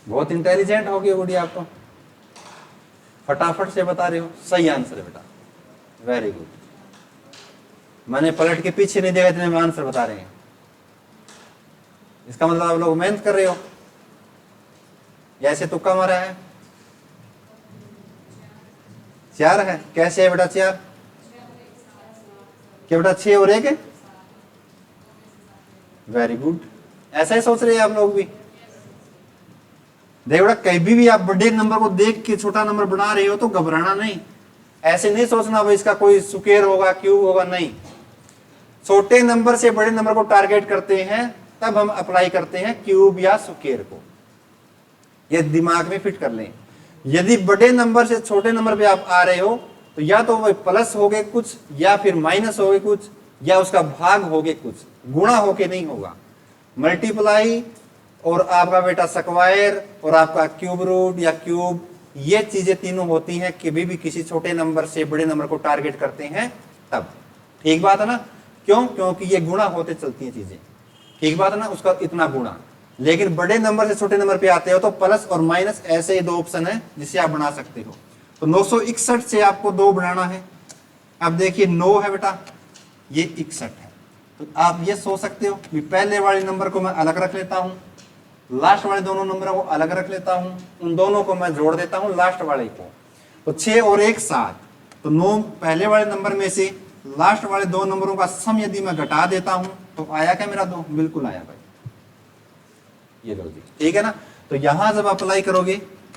बहुत इंटेलिजेंट हो गई गुड़िया, आप तो फटाफट से बता रहे हो। सही आंसर है बेटा, वेरी गुड। मैंने पलट के पीछे नहीं देखा, इतने में आंसर बता रहे हैं, इसका मतलब आप लोग मेहनत कर रहे हो, ऐसे तुक्का मारा है। 4 है, कैसे है बेटा 4, क्या बेटा 6 और 1 है, वेरी गुड। ऐसा ही सोच रहे हैं आप लोग भी। देखो बेटा, कहीं भी आप बड़े नंबर को देख के छोटा नंबर बना रहे हो तो घबराना नहीं, ऐसे नहीं सोचना भाई इसका कोई स्क्वायर होगा, क्यूब होगा, नहीं। छोटे नंबर से बड़े नंबर को टारगेट करते हैं, तब हम अप्लाई करते हैं क्यूब या स्क्वायर को, ये दिमाग में फिट कर लें। यदि बड़े नंबर से छोटे नंबर पे आप आ रहे हो, तो या तो वह प्लस हो गए कुछ, या फिर माइनस हो गए कुछ, या उसका भाग हो गए कुछ, गुणा होके नहीं होगा। मल्टीप्लाई और आपका बेटा स्क्वायर और आपका क्यूब रूट या क्यूब, ये चीजें तीनों होती हैं कभी भी किसी छोटे नंबर से बड़े नंबर को टारगेट करते हैं तब। ठीक बात है ना? क्यों? क्योंकि ये गुणा होते चलती हैं चीजें। ठीक बात है ना? उसका इतना गुणा। लेकिन बड़े नंबर से छोटे नंबर पे आते हो तो प्लस और माइनस, ऐसे ही दो ऑप्शन है जिसे आप बना सकते हो। तो 961 से आपको 2 बनाना है। अब देखिए 9 है बेटा, ये 61 है। तो आप ये सोच सकते हो कि पहले वाले नंबर को मैं अलग रख लेता हूं, लास्ट वाले दोनों नंबरों को अलग रख लेता हूं, उन दोनों को मैं जोड़ देता हूं लास्ट वाले को। तो 6 और 1 7। तो 9 पहले वाले नंबर में से लास्ट वाले 2 नंबरों का सम यदि मैं घटा देता हूं तो आया क्या मेरा 2? बिल्कुल आया भाई, ये लो जी। ठीक है ना? तो यहां जब अप्लाई करोगे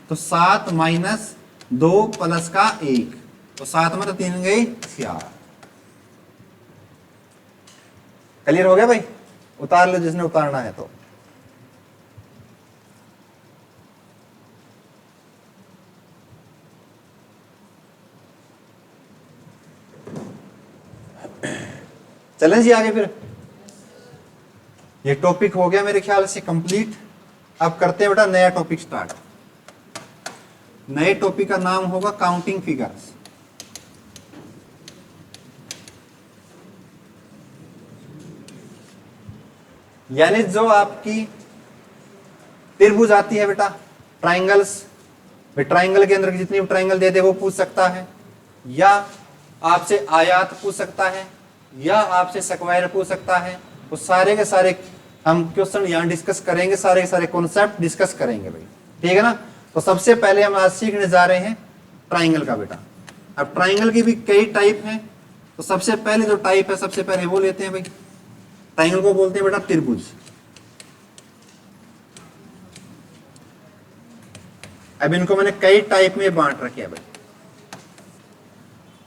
तो 7 माइनस 2 प्लस का 1, तो 7 में तो 3 गई 4। क्लियर हो गया भाई? उतार लो जिसने उतारना है। तो चलें जी आगे। फिर ये टॉपिक हो गया मेरे ख्याल से कंप्लीट। अब करते हैं बेटा नया टॉपिक स्टार्ट। नए टॉपिक का नाम होगा काउंटिंग फिगर्स। यानी जो आपकी त्रिभुज आती है बेटा, ट्राइंगल्स, ट्राइंगल के अंदर जितनी भी ट्राइंगल दे दे वो पूछ सकता है, या आपसे आयत पूछ सकता है, या आपसे स्क्वायर पूछ सकता है। वो सारे के सारे हम क्वेश्चन यहाँ डिस्कस करेंगे, सारे के सारे कॉन्सेप्ट डिस्कस करेंगे भाई। ठीक है ना? तो सबसे पहले हम आज सीखने जा रहे हैं ट्राइंगल का बेटा। अब ट्राइंगल की भी कई टाइप हैं। तो सबसे पहले जो टाइप है, सबसे पहले वो लेते हैं भाई। ट्राइंगल को बोलते हैं बेटा त्रिभुज। अब इनको मैंने कई टाइप में बांट रखे हैं भाई।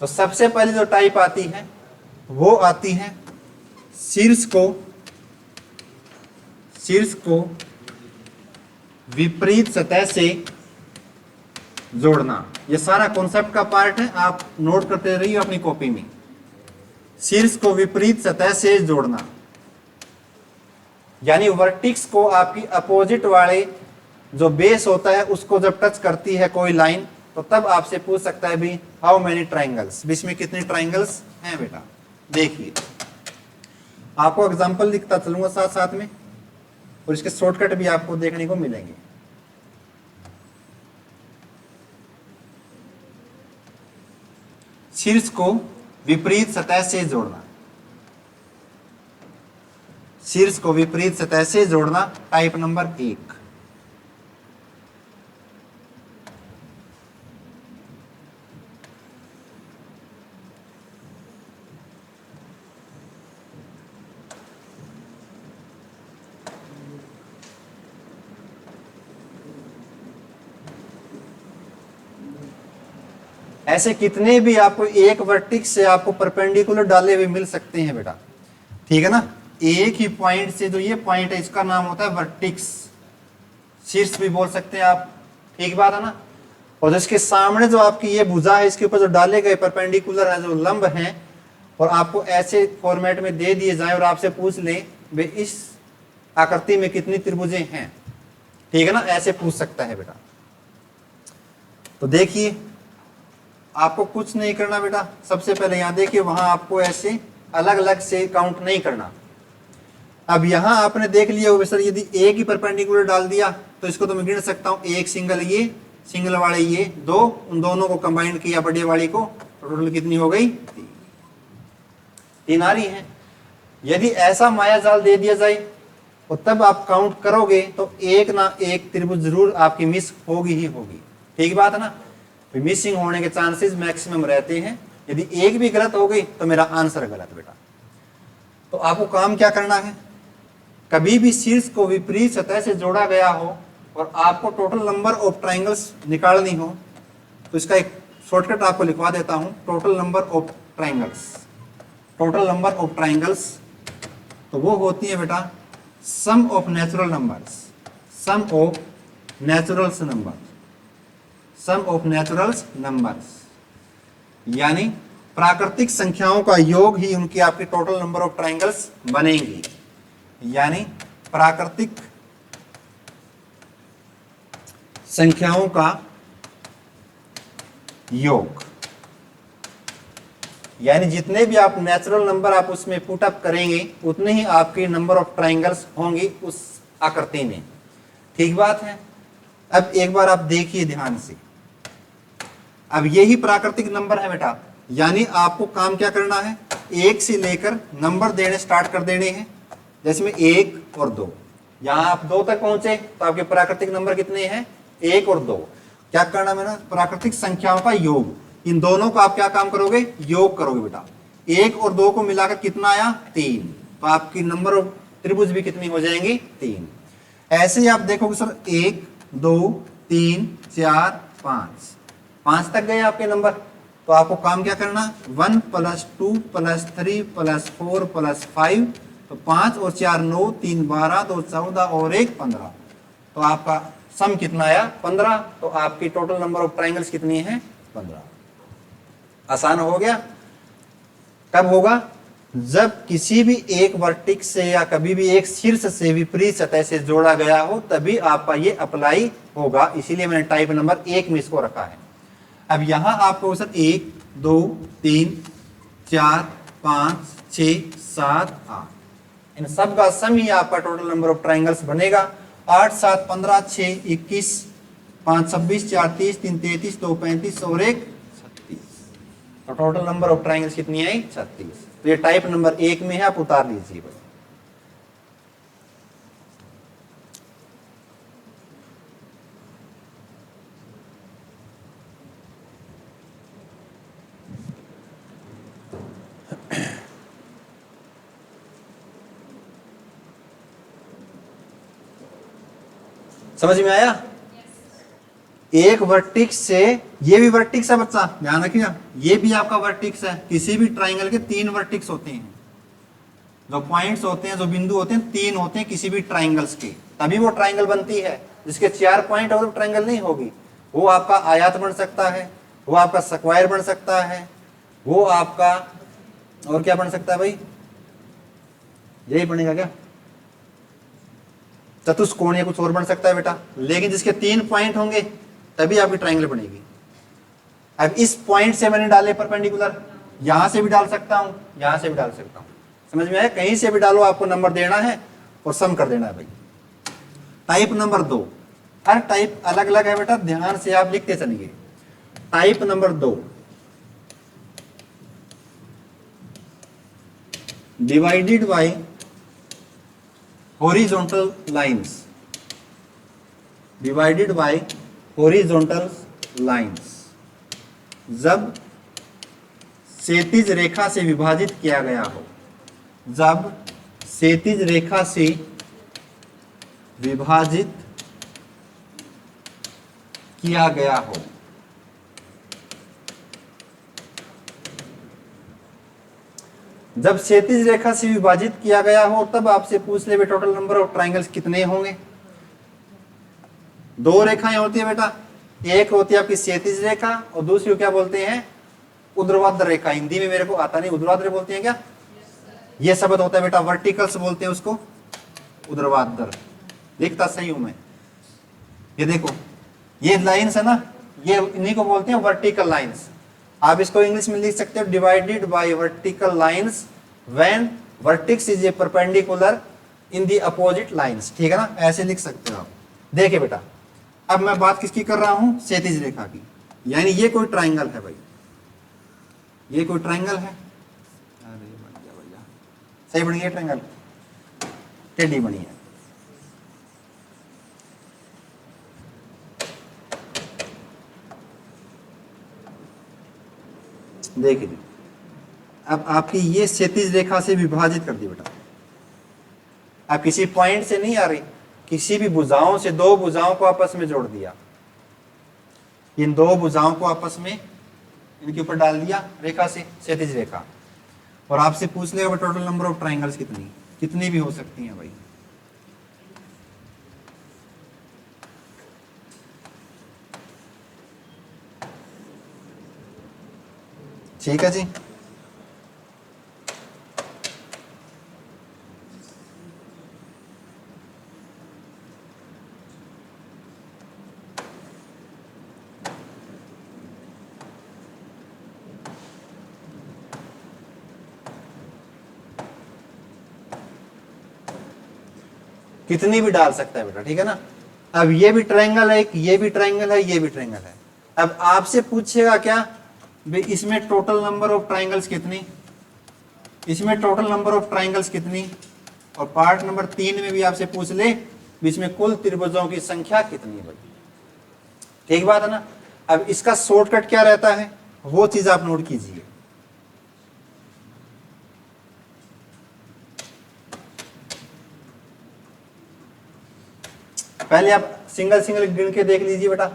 तो सबसे पहले जो टाइप आती है वो आती है शीर्ष को विपरीत सतह से जोड़ना। ये सारा कॉन्सेप्ट का पार्ट है, आप नोट करते रहिए अपनी कॉपी में। शीर्ष को विपरीत सतह से जोड़ना, यानी वर्टिक्स को आपकी अपोजिट वाले जो बेस होता है उसको जब टच करती है कोई लाइन, तो तब आपसे पूछ सकता है भी हाउ मेनी ट्राइंगल्स, बीच में कितने ट्राइंगल्स हैं बेटा। देखिए आपको एग्जांपल लिखता चलूंगा साथ साथ में, और इसके शॉर्टकट भी आपको देखने को मिलेंगे। शीर्ष को विपरीत सतह से जोड़ना, शीर्ष को विपरीत सतह से जोड़ना, टाइप नंबर 1। ऐसे कितने भी आपको एक वर्टिक्स से आपको परपेंडिकुलर डाले हुए मिल सकते हैं बेटा। ठीक है ना? एक ही पॉइंट से जो ये पॉइंट है इसका नाम होता है वर्टिक्स, शीर्ष भी बोल सकते हैं आप। ठीक बात है ना? और जिसके सामने जो आपकी ये भुजा है, इसके ऊपर जो डाले गए परपेंडिकुलर है, जो लंब हैं, और आपको ऐसे फॉर्मेट में दे दिए जाए और आपसे पूछ लें वे इस आकृति में कितनी त्रिभुजें हैं। ठीक है ना? ऐसे पूछ सकता है बेटा। तो देखिए आपको कुछ नहीं करना बेटा। सबसे पहले यहां देखिए, वहां आपको ऐसे अलग अलग से काउंट नहीं करना। अब यहां आपने देख लिया हो सर, यदि एक ही परपेंडिकुलर डाल दिया तो इसको तो मैं गिन सकता हूं, एक सिंगल ये, सिंगल वाले ये, दो, उन दोनों को कंबाइन किया बड़े वाली को, टोटल कितनी हो गई? 3 आ रही है। यदि ऐसा माया जाल दे दिया जाए और तब आप काउंट करोगे तो एक ना एक त्रिभुज जरूर आपकी मिस होगी ही होगी। ठीक बात है ना? मिसिंग होने के चांसेस मैक्सिमम रहते हैं। यदि एक भी गलत हो गई तो मेरा आंसर गलत बेटा। तो आपको काम क्या करना है, कभी भी शीर्ष को विपरीत सतह से जोड़ा गया हो और आपको टोटल नंबर ऑफ ट्राइंगल्स निकालनी हो, तो इसका एक शॉर्टकट आपको लिखवा देता हूं। Total number of triangles, total number of triangles तो वो होती है बेटा sum of natural numbers, sum of naturals number, sum of naturals numbers, यानी प्राकृतिक संख्याओं का योग ही उनकी आपकी टोटल नंबर ऑफ ट्राइंगल्स बनेंगी। यानी प्राकृतिक संख्याओं का योग, यानी जितने भी आप नेचुरल नंबर आप उसमें पुट अप करेंगे उतने ही आपके नंबर ऑफ ट्राइंगल्स होंगे उस आकृति में। ठीक बात है। अब एक बार आप देखिए ध्यान से, अब यही प्राकृतिक नंबर है बेटा, यानी आपको काम क्या करना है, एक से लेकर नंबर देने स्टार्ट कर देने हैं। जैसे में 1 और 2, यहां आप 2 तक पहुंचे तो आपके प्राकृतिक नंबर कितने हैं, 1 और 2। क्या करना है ना, प्राकृतिक संख्याओं का योग, इन दोनों का आप क्या काम करोगे, योग करोगे बेटा। 1 और 2 को मिलाकर कितना आया, 3, तो आपकी नंबर ऑफ त्रिभुज भी कितनी हो जाएंगी, 3। ऐसे ही आप देखोगे सर 1 2 3 4 5, 5 तक गए आपके नंबर, तो आपको काम क्या करना, 1 + 2 + 3 + 4 + 5, तो 5 और 4 9, 3 12, 2 14 और 1 15, तो आपका सम कितना आया, 15। तो आपकी टोटल नंबर ऑफ ट्राइंगल्स कितनी है, 15। आसान हो गया। कब होगा, जब किसी भी एक वर्टिक्स से या कभी भी एक शीर्ष से विपरीत सतह से जोड़ा गया हो तभी आपका ये अप्लाई होगा, इसीलिए मैंने टाइप नंबर 1 में इसको रखा है। अब यहां आपको सर 1 2 3 4 5 6 7 8, इन सब का सम ही आपका टोटल नंबर ऑफ ट्राइंगल्स बनेगा। 8 7 15 6 21 5 26 4 30 3 33 2 35 और 1 36, तो टोटल नंबर ऑफ ट्राइंगल्स कितनी आई, 36। तो ये टाइप नंबर 1 में है, आप उतार लीजिए भाई। समझ में आया? एक वर्टिक्स से, ये भी वर्टिक्स है बच्चा, ध्यान रखिएगा, ये भी आपका वर्टिक्स है। किसी भी ट्राइंगल के 3 वर्टिक्स होते हैं, जो पॉइंट्स होते हैं, जो बिंदु होते हैं, 3 होते हैं किसी भी ट्राइंगल्स के, तभी वो ट्राइंगल बनती है। जिसके 4 पॉइंट और ट्राइंगल नहीं होगी, वो आपका आयत बन सकता है, वो आपका स्क्वायर बन सकता है, वो आपका और क्या बन सकता है भाई, यही बनेगा क्या, चतुष्कोण या कुछ और बन सकता है बेटा। लेकिन जिसके 3 पॉइंट होंगे तभी आपकी ट्राइंगल बनेगी। अब इस पॉइंट से मैंने डाले परपेंडिकुलर, यहां से भी डाल सकता हूं, यहां से भी डाल सकता हूं, समझ में आया? कहीं से भी डालो, आपको नंबर देना है और सम कर देना है भाई। टाइप नंबर 2, हर टाइप अलग अलग है बेटा, ध्यान से आप लिखते चलिए। Type number 2, divided by horizontal lines, divided by horizontal lines, जब क्षैतिज रेखा से विभाजित किया गया हो, जब क्षैतिज रेखा से विभाजित किया गया हो, जब क्षैतिज रेखा से विभाजित किया गया हो तब आपसे पूछ ले टोटल नंबर ऑफ ट्राइंगल्स कितने होंगे। 2 रेखाएं होती है बेटा, एक होती है आपकी क्षैतिज रेखा और दूसरी को क्या बोलते हैं, ऊर्ध्वाधर रेखा। हिंदी में मेरे को आता नहीं, ऊर्ध्वाधर बोलते हैं क्या, ये शब्द होता है बेटा, वर्टिकल्स बोलते हैं उसको, ऊर्ध्वाधर। लिखता सही हूं मैं, ये देखो ये लाइंस है ना, ये इन्हीं को बोलते हैं वर्टिकल लाइंस। आप इसको इंग्लिश में लिख सकते हो, divided by vertical lines when vertices is a perpendicular in the opposite lines. ठीक है ना, ऐसे लिख सकते हो आप। देखिए बेटा, अब मैं बात किसकी कर रहा हूं, क्षैतिज रेखा की, यानी ये कोई ट्राइंगल है भाई, ये कोई ट्राइंगल है, अरे बन गया भैया, सही बन गया ट्राइंगल, टेढ़ी बनी है। देखिए अब आपकी ये क्षैतिज रेखा से विभाजित कर दी बेटा, अब किसी पॉइंट से नहीं आ रही, किसी भी भुजाओं से 2 भुजाओं को आपस में जोड़ दिया, इन 2 भुजाओं को आपस में इनके ऊपर डाल दिया रेखा से, क्षैतिज रेखा, और आपसे पूछ लेगा टोटल नंबर ऑफ ट्राइंगल्स कितनी, कितनी भी हो सकती हैं भाई। ठीक है जी, कितनी भी डाल सकता है बेटा, ठीक है ना। अब ये भी ट्रायंगल है, ये भी ट्रायंगल है, ये भी ट्रायंगल है। अब आपसे पूछेगा क्या भाई इसमें टोटल नंबर ऑफ ट्रायंगल्स कितनी, इसमें टोटल नंबर ऑफ ट्रायंगल्स कितनी, और पार्ट नंबर 3 में भी आपसे पूछ ले भी इसमें कुल त्रिभुजों की संख्या कितनी है। ठीक बात है ना। अब इसका शॉर्टकट क्या रहता है वो चीज आप नोट कीजिए। पहले आप सिंगल सिंगल गिन के देख लीजिए बेटा।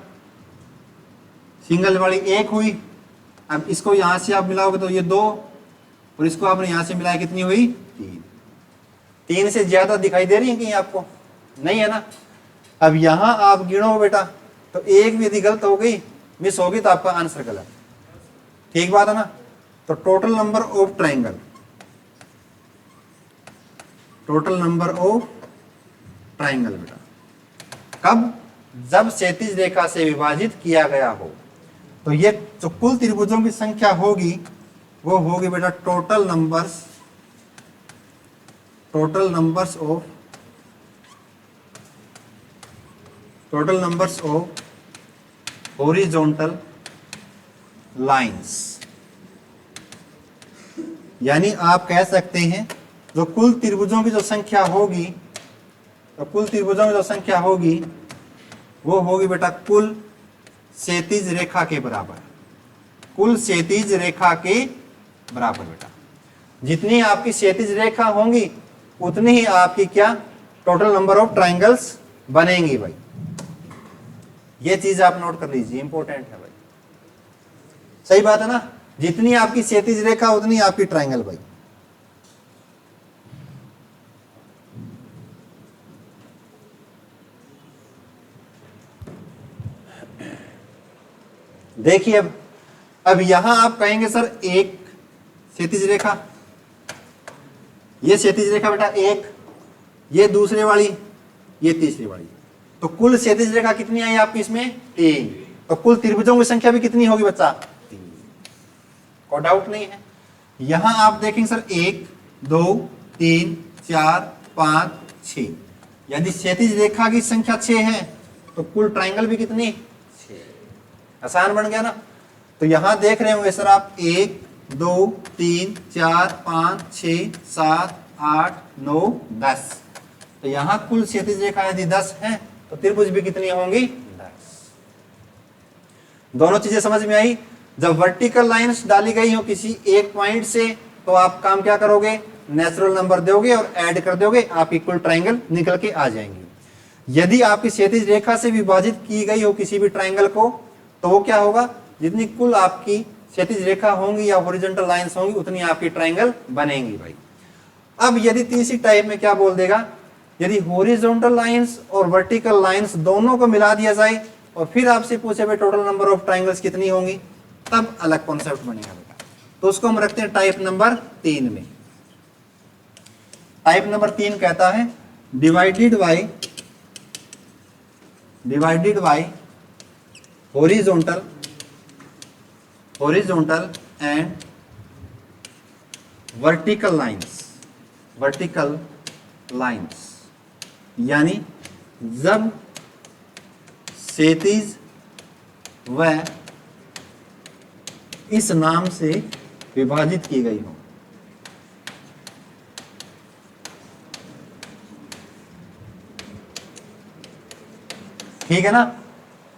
सिंगल वाली 1 हुई, अब इसको यहां से आप मिलाओगे तो ये 2, और इसको आपने यहां से मिलाया कितनी हुई 3। 3 से ज्यादा दिखाई दे रही है कहीं आपको, नहीं है ना। अब यहां आप गिनो बेटा तो एक भी यदि गलत हो गई, मिस होगी, तो आपका आंसर गलत। ठीक बात है ना। तो total number of triangle, total number of triangle बेटा कब, जब क्षैतिज रेखा से विभाजित किया गया हो। तो ये जो कुल त्रिभुजों की संख्या होगी वो होगी बेटा total numbers of horizontal lines. यानी आप कह सकते हैं जो कुल त्रिभुजों की जो संख्या होगी, तो कुल त्रिभुजों की जो संख्या होगी वो होगी बेटा कुल क्षैतिज रेखा के बराबर, कुल क्षैतिज रेखा के बराबर बेटा। जितनी आपकी क्षैतिज रेखा होंगी उतनी ही आपकी क्या टोटल नंबर ऑफ ट्रायंगल्स बनेंगी भाई। ये चीज आप नोट कर लीजिए, इंपॉर्टेंट है भाई। सही बात है ना। जितनी आपकी क्षैतिज रेखा उतनी आपकी ट्रायंगल भाई। देखिए अब यहां आप कहेंगे सर एक क्षैतिज रेखा, ये क्षैतिज रेखा बेटा एक, ये दूसरे वाली, ये तीसरी वाली, तो कुल क्षैतिज रेखा कितनी आई आपकी इसमें 3। तो कुल त्रिभुजों की संख्या भी कितनी होगी बच्चा 3, कोई डाउट नहीं है। यहां आप देखेंगे सर 1 2 3 4 5 6, यदि क्षैतिज रेखा की संख्या 6 है तो कुल ट्रायंगल भी कितनी 6। आसान बन गया ना। तो यहां देख रहे होंगे सर आप 1 2 3 4 5 6 7 8 9 10, तो यहां कुल क्षैतिज रेखा यदि 10 है तो त्रिभुज भी कितनी होंगी 10। दोनों चीजें समझ में आई। जब वर्टिकल लाइंस डाली गई हो किसी एक पॉइंट से तो आप काम क्या करोगे, नेचुरल नंबर दोगे और ऐड कर दोगे, आपकी कुल ट्रायंगल निकल के आ जाएंगी। यदि आपकी क्षैतिज रेखा से विभाजित की गई हो किसी भी ट्रायंगल को तो वो क्या होगा, जितनी कुल आपकी क्षैतिज रेखा होंगी या हॉरिजॉन्टल लाइंस होंगी उतनी आपकी ट्रायंगल बनेंगी भाई। अब यदि तीसरी टाइप में क्या बोल देगा, यदि हॉरिजॉन्टल लाइंस और वर्टिकल लाइंस दोनों को मिला दिया जाए और फिर आपसे पूछे भाई टोटल नंबर ऑफ ट्रायंगल्स कितनी होंगी, तब अलग कॉन्सेप्ट बनेगा बेटा। तो उसको हम रखते हैं टाइप नंबर 3 में। टाइप नंबर 3 कहता है divided by horizontal and vertical lines, यानी जब क्षैतिज व इस नाम से विभाजित की गई हो। ठीक है ना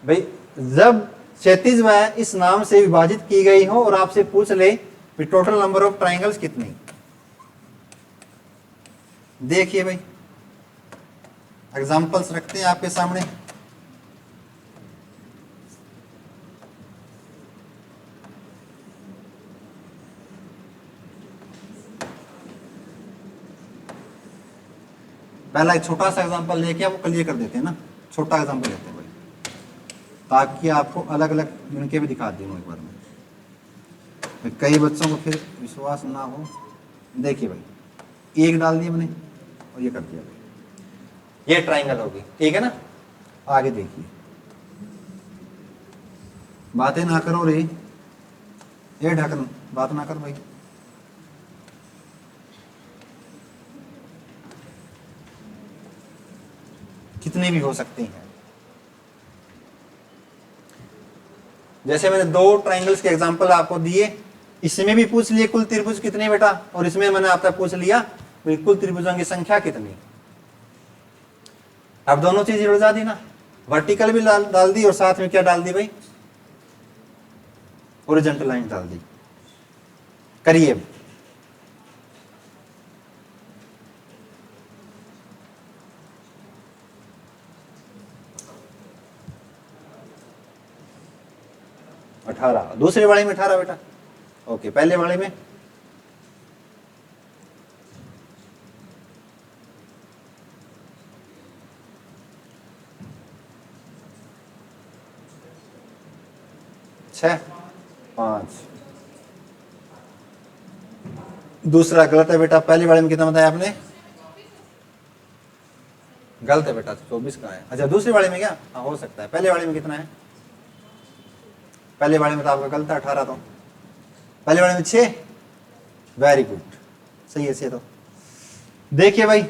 भाई। जब क्षैतिज व इस नाम से विभाजित की गई हो और आपसे पूछ ले कि टोटल नंबर ऑफ ट्रायंगल्स कितनी। देखिए भाई एग्जांपल्स रखते हैं आपके सामने। पहला एक छोटा सा एग्जांपल लेके वो क्लियर कर देते हैं ना। छोटा एग्जांपल लेते हैं भाई ताकि आपको अलग अलग मिलके भी दिखा दूँ एक बार में, कई बच्चों को फिर विश्वास ना हो। देखिए भाई एक डाल दिया मैंने और ये कर दिया भाई, ये ट्रायंगल होगी, ठीक है ना। आगे देखिए, बातें ना करो रे, ये ढकन बात ना कर भाई। कितनी भी हो सकती हैं। जैसे मैंने दो ट्राइंगल्स के एग्जांपल आपको दिए, इसमें भी पूछ लिए कुल त्रिभुज कितने बेटा, और इसमें मैंने आपसे पूछ लिया कुल त्रिभुजों की संख्या कितनी। अब दोनों चीज जुड़ जाती ना, वर्टिकल भी डाल दी और साथ में क्या डाल दी भाई, हॉरिजॉन्टल लाइन डाल दी। करिए अठारह, दूसरे वाले में 18 बेटा। ओके, पहले वाले में छह, 5। दूसरा गलत है बेटा, पहले वाले में कितना बताया आपने, गलत है बेटा, 24 का है। अच्छा, दूसरे वाले में क्या, हाँ हो सकता है। पहले वाले में कितना है, पहले वाले में तो आपका गलत है 18, तो पहले वाले में 6। वेरी गुड, सही है। तो देखिए भाई,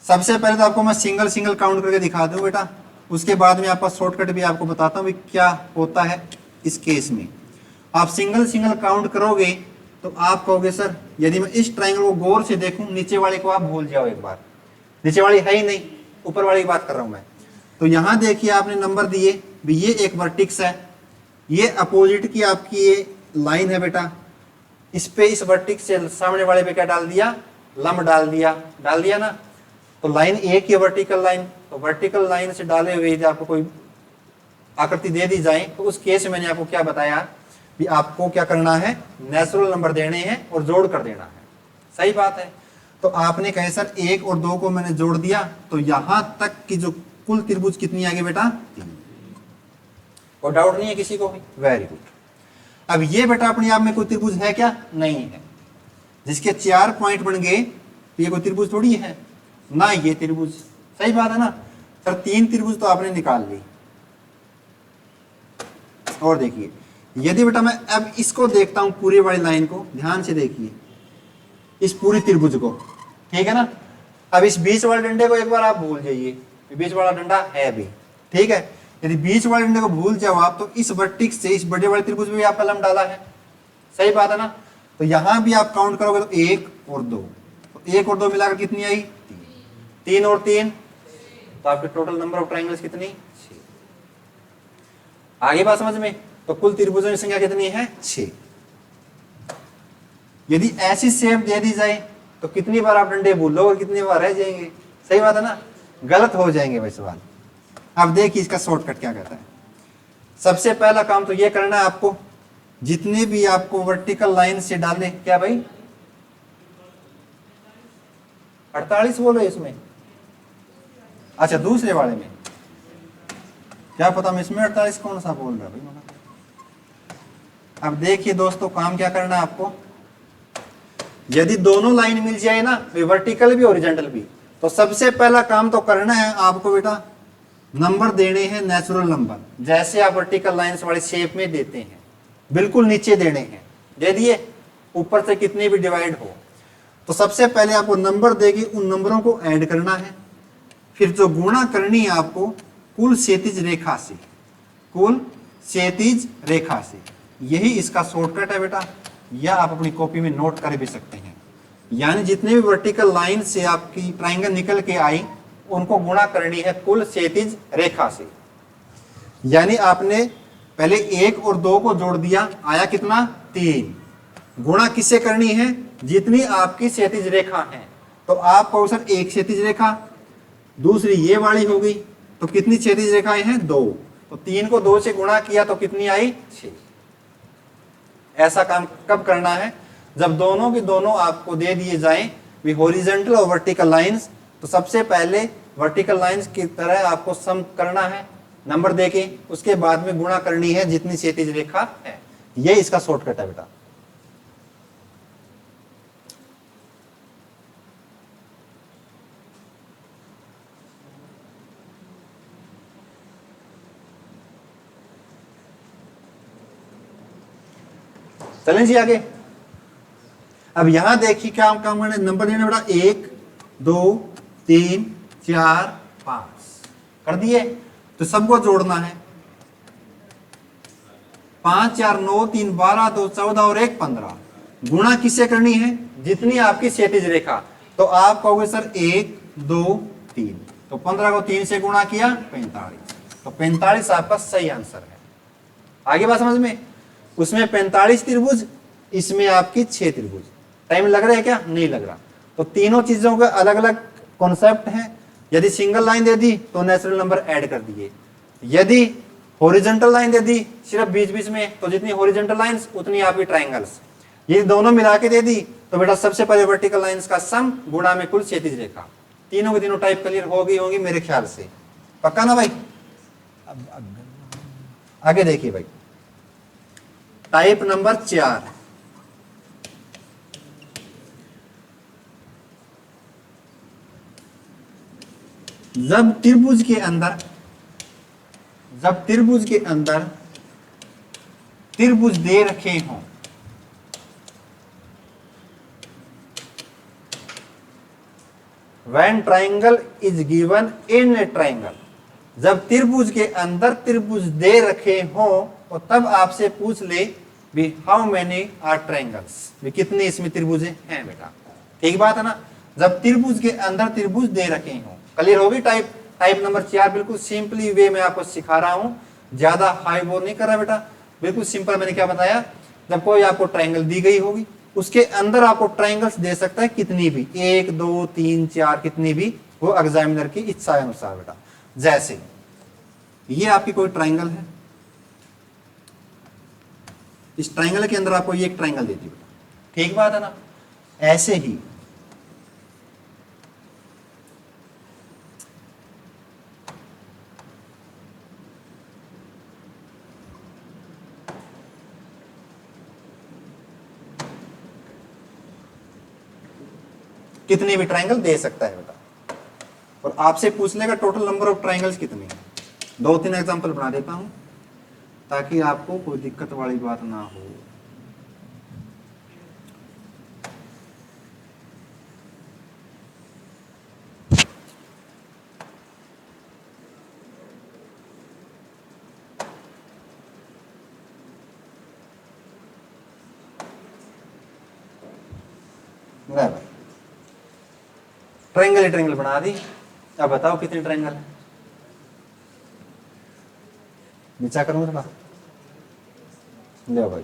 सबसे पहले तो आपको मैं सिंगल सिंगल काउंट करके दिखा दूं बेटा, उसके बाद में आपका शॉर्टकट भी आपको बताता हूं क्या होता है इस केस में। आप सिंगल सिंगल काउंट करोगे तो आप कहोगे सर यदि मैं इस ट्रायंगल को गौर से देखूं, नीचे वाले को आप भूल जाओ एक बार, नीचे वाली है ही नहीं, ऊपर वाले की बात कर रहा हूं मैं। तो यहां देखिए आपने नंबर दिए भी, ये एक वर्टिक्स है, ये अपोजिट की आपकी ये लाइन है बेटा, इस पे इस वर्टिक्स से सामने वाले पे क्या डाल दिया, लंब डाल दिया ना। तो लाइन एक ही वर्टिकल लाइन, तो वर्टिकल लाइन से डाले हुए यदि आपको कोई आकृति दे दी जाए तो उस केस में मैंने आपको क्या बताया भी आपको क्या करना है, नेचुरल नंबर देने हैं और जोड़ कर देना है। सही बात है। तो आपने कहे सर 1 और 2 को मैंने जोड़ दिया, तो यहां तक की जो कुल त्रिभुज कितनी आ गई बेटा, 3। कोई डाउट नहीं है किसी को भी, वेरी गुड। अब ये बेटा अपने आप में कोई त्रिभुज है क्या, नहीं है। जिसके 4 पॉइंट बन गए तो ये कोई त्रिभुज थोड़ी है ना, ये त्रिभुज। सही बात है ना सर, 3 त्रिभुज तो आपने निकाल ली। और देखिए यदि बेटा मैं अब इसको देखता हूं, पूरी वाली लाइन को ध्यान से देखिए, इस पूरी त्रिभुज को, ठीक है ना। अब इस बीच वाले डंडे को एक बार आप भूल जाइए, बीच वाला डंडा है भी, ठीक है। यदि बीच वाले डंडे को भूल जाओ आप, तो इस वर्टिक्स से इस बड़े वाले त्रिभुज में भी आपका लंब डाला है। सही बात है ना। तो यहां भी आप काउंट करोगे तो 1 और 2, तो 1 और 2 मिलाकर कितनी आई, 3 और 3, तो आपके टोटल नंबर ऑफ ट्रायंगल्स कितनी, 6। आगे बात समझ में। तो कुल त्रिभुजों की संख्या कितनी है, 6। यदि ऐसी शेप दे दी जाए तो कितनी बार आप डंडे भूल लो और कितनी बार रह जाएंगे। सही बात है ना, गलत हो जाएंगे भाई सवाल। अब देखिए इसका शॉर्टकट क्या कहता है। सबसे पहला काम तो ये करना है आपको, जितने भी आपको वर्टिकल लाइन से डाले, क्या भाई 48 बोलो इसमें, अच्छा दूसरे वाले में क्या पता, मैं इसमें 48 कौन सा बोल रहा भाई। अब देखिए दोस्तों, काम क्या करना है आपको, यदि दोनों लाइन मिल जाए ना, वर्टिकल भी हॉरिजॉन्टल भी, तो सबसे पहला काम तो करना है आपको बेटा, नंबर देने हैं नेचुरल नंबर, जैसे आप वर्टिकल लाइंस वाले शेप में देते हैं, बिल्कुल नीचे देने हैं। दे दिए, ऊपर से कितनी भी डिवाइड हो, तो सबसे पहले आपको नंबर देगी, उन नंबरों को ऐड करना है। फिर जो गुणा करनी है आपको कुल क्षैतिज रेखा से, कुल क्षैतिज रेखा से, यही इसका शॉर्टकट है बेटा। या आप अपनी कॉपी में नोट कर भी सकते हैं। यानी जितने भी वर्टिकल लाइन से आपकी ट्राइंगल निकल के आई, उनको गुणा करनी है कुल क्षैतिज रेखा से। यानी आपने पहले 1 और 2 को जोड़ दिया, आया कितना, 3। गुणा किससे करनी है, जितनी आपकी क्षैतिज रेखा है। तो आपको सर एक क्षैतिज रेखा, दूसरी ये वाली हो गई, तो कितनी क्षैतिज रेखाएं हैं, 2। तो 3 को 2 से गुणा किया तो कितनी आई, 6। ऐसा काम कब करना है, जब दोनों के दोनों आपको दे दिए जाएं भी हॉरिजॉन्टल और वर्टिकल लाइंस, तो सबसे पहले वर्टिकल लाइंस की तरह आपको सम करना है नंबर देके, उसके बाद में गुणा करनी है जितनी क्षैतिज रेखा है। ये इसका शॉर्टकट है बेटा। चलें जी आगे। अब यहां देखिए क्या काम करना है, नंबर देना बेटा 1 2 3 4 5। कर दिए। तो सबको जोड़ना है, 5 4 9 3 12 2 14 और 1 15। गुणा किससे करनी है, जितनी आपकी क्षैतिज रेखा। तो आप कहोगे सर 1 2 3, तो 15 को 3 से गुणा किया 45, तो 45 आपका सही आंसर है। आगे बात समझ में, उसमें 45 त्रिभुज, इसमें आपकी 6 त्रिभुज। टाइम लग रहा है क्या, नहीं लग रहा। तो तीनों चीजों का अलग अलग कॉन्सेप्ट है। यदि सिंगल लाइन दे दी तो नेचुरल नंबर ऐड कर दिए, यदि हॉरिजॉन्टल लाइन दे दी सिर्फ बीच बीच में, तो जितनी हॉरिजॉन्टल लाइंस उतनी आपकी ट्रायंगल्स। ये दोनों मिला के दे दी तो बेटा सबसे पहले वर्टिकल लाइंस का सम गुणा में कुल क्षैतिज रेखा। तीनों के तीनों टाइप क्लियर हो गई होंगी मेरे ख्याल से, पक्का ना भाई। अब आगे देखिए भाई, टाइप नंबर 4, जब त्रिभुज के अंदर त्रिभुज दे रखे हों, when triangle is given in a triangle, जब त्रिभुज के अंदर त्रिभुज दे रखे हों और तब आपसे पूछ ले भी हाउ मेनी आर ट्रायंगल्स, भी कितने इसमें त्रिभुज हैं बेटा। ठीक बात है ना, जब त्रिभुज के अंदर त्रिभुज दे रखे हों। क्लियर होगी टाइप नंबर 4। बिल्कुल सिंपली वे मैं आपको सिखा रहा हूं, ज्यादा हाई बोर नहीं कर रहा बेटा, बिल्कुल सिंपल। मैंने क्या बताया, जब कोई आपको ट्रायंगल दी गई होगी उसके अंदर आपको ट्रायंगल्स दे सकता है कितनी भी, 1 2 3 4 कितनी भी, वो एग्जामिनर की इच्छा अनुसार बेटा। जैसे ये आपकी कोई ट्रायंगल है, इस ट्रायंगल के अंदर आपको ये एक ट्रायंगल देती बेटा, ठीक बात है ना। ऐसे ही कितने भी ट्रायंगल दे सकता है बेटा, और आपसे पूछ लेगा टोटल नंबर ऑफ ट्रायंगल्स कितने हैं। 2-3 एग्जांपल बना देता हूं ताकि आपको कोई दिक्कत वाली बात ना हो। भाई ट्रायंगल बना दी, अब बताओ कितने ट्रायंगल है। नीचा करूंगा थोड़ा, ले भाई।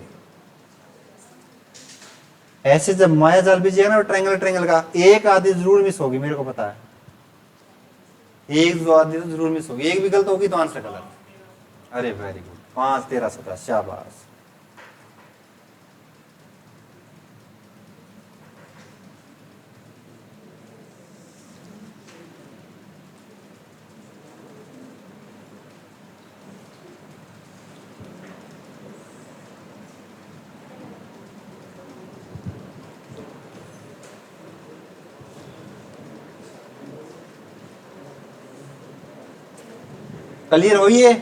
ऐसे जब माया जाल बीजिएगा ना ट्रायंगल का, एक आदि जरूर मिस होगी, मेरे को पता है। एक जो आदि तो जरूर मिस होगी, एक भी गलत होगी तो आंसर गलत। अरे वेरी गुड, 5 13 17, शाबाश। क्लियर हुई है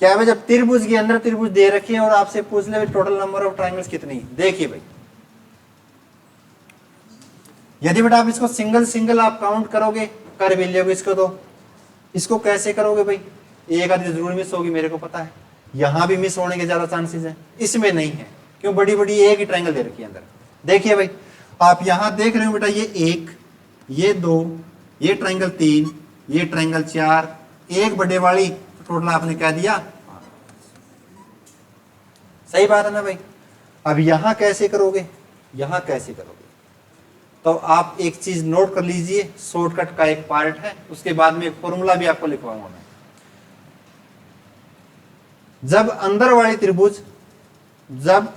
क्या है। जब त्रिभुज के अंदर त्रिभुज दे रखे हैं और आपसे पूछ ले टोटल नंबर ऑफ ट्रायंगल्स कितनी, देखिए भाई, यदि बेटा आप इसको सिंगल आप काउंट करोगे, कर भी लोगे इसको, तो इसको कैसे करोगे भाई, एक आदि जरूर मिस होगी, मेरे को पता है। यहां भी मिस होने के ज्यादा चांसेस है, इसमें नहीं है, क्यों, बड़ी बड़ी एक ही ट्रायंगल दे रखी है अंदर। देखिए भाई, आप यहां देख रहे हो बेटा, ये 1 ये 2 ये ट्रायंगल 3 ये ट्रायंगल 4, एक बड़े वाली, टोटल आपने क्या दिया, सही बात है ना भाई। अब यहां कैसे करोगे, यहां कैसे करोगे, तो आप एक चीज नोट कर लीजिए, शॉर्टकट का एक पार्ट है, उसके बाद में एक फॉर्मूला भी आपको लिखवाऊंगा मैं। जब अंदर वाली त्रिभुज, जब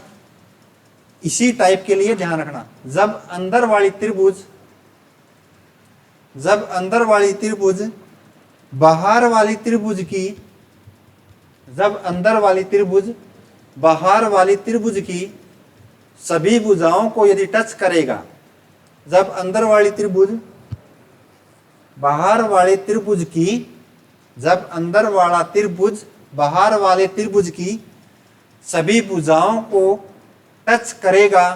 इसी टाइप के लिए ध्यान रखना, जब अंदर वाली त्रिभुज बाहर वाली त्रिभुज की, जब अंदर वाली त्रिभुज बाहर वाली त्रिभुज की सभी भुजाओं को यदि टच करेगा, जब अंदर वाली त्रिभुज बाहर वाले त्रिभुज की, जब अंदर वाला त्रिभुज बाहर वाले त्रिभुज की सभी भुजाओं को टच करेगा,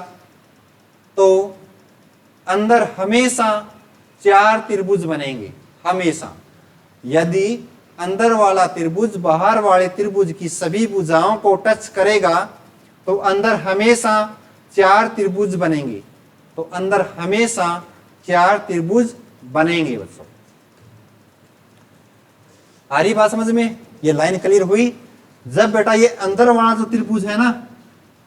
तो अंदर हमेशा 4 त्रिभुज बनेंगे, हमेशा। यदि अंदर वाला त्रिभुज बाहर वाले त्रिभुज की सभी भुजाओं को टच करेगा तो अंदर हमेशा 4 त्रिभुज बनेंगे। तो अंदर हमेशा 4 त्रिभुज बनेंगे बच्चों। आ रही बात समझ में? ये लाइन क्लियर हुई? जब बेटा ये अंदर वाला जो त्रिभुज है ना,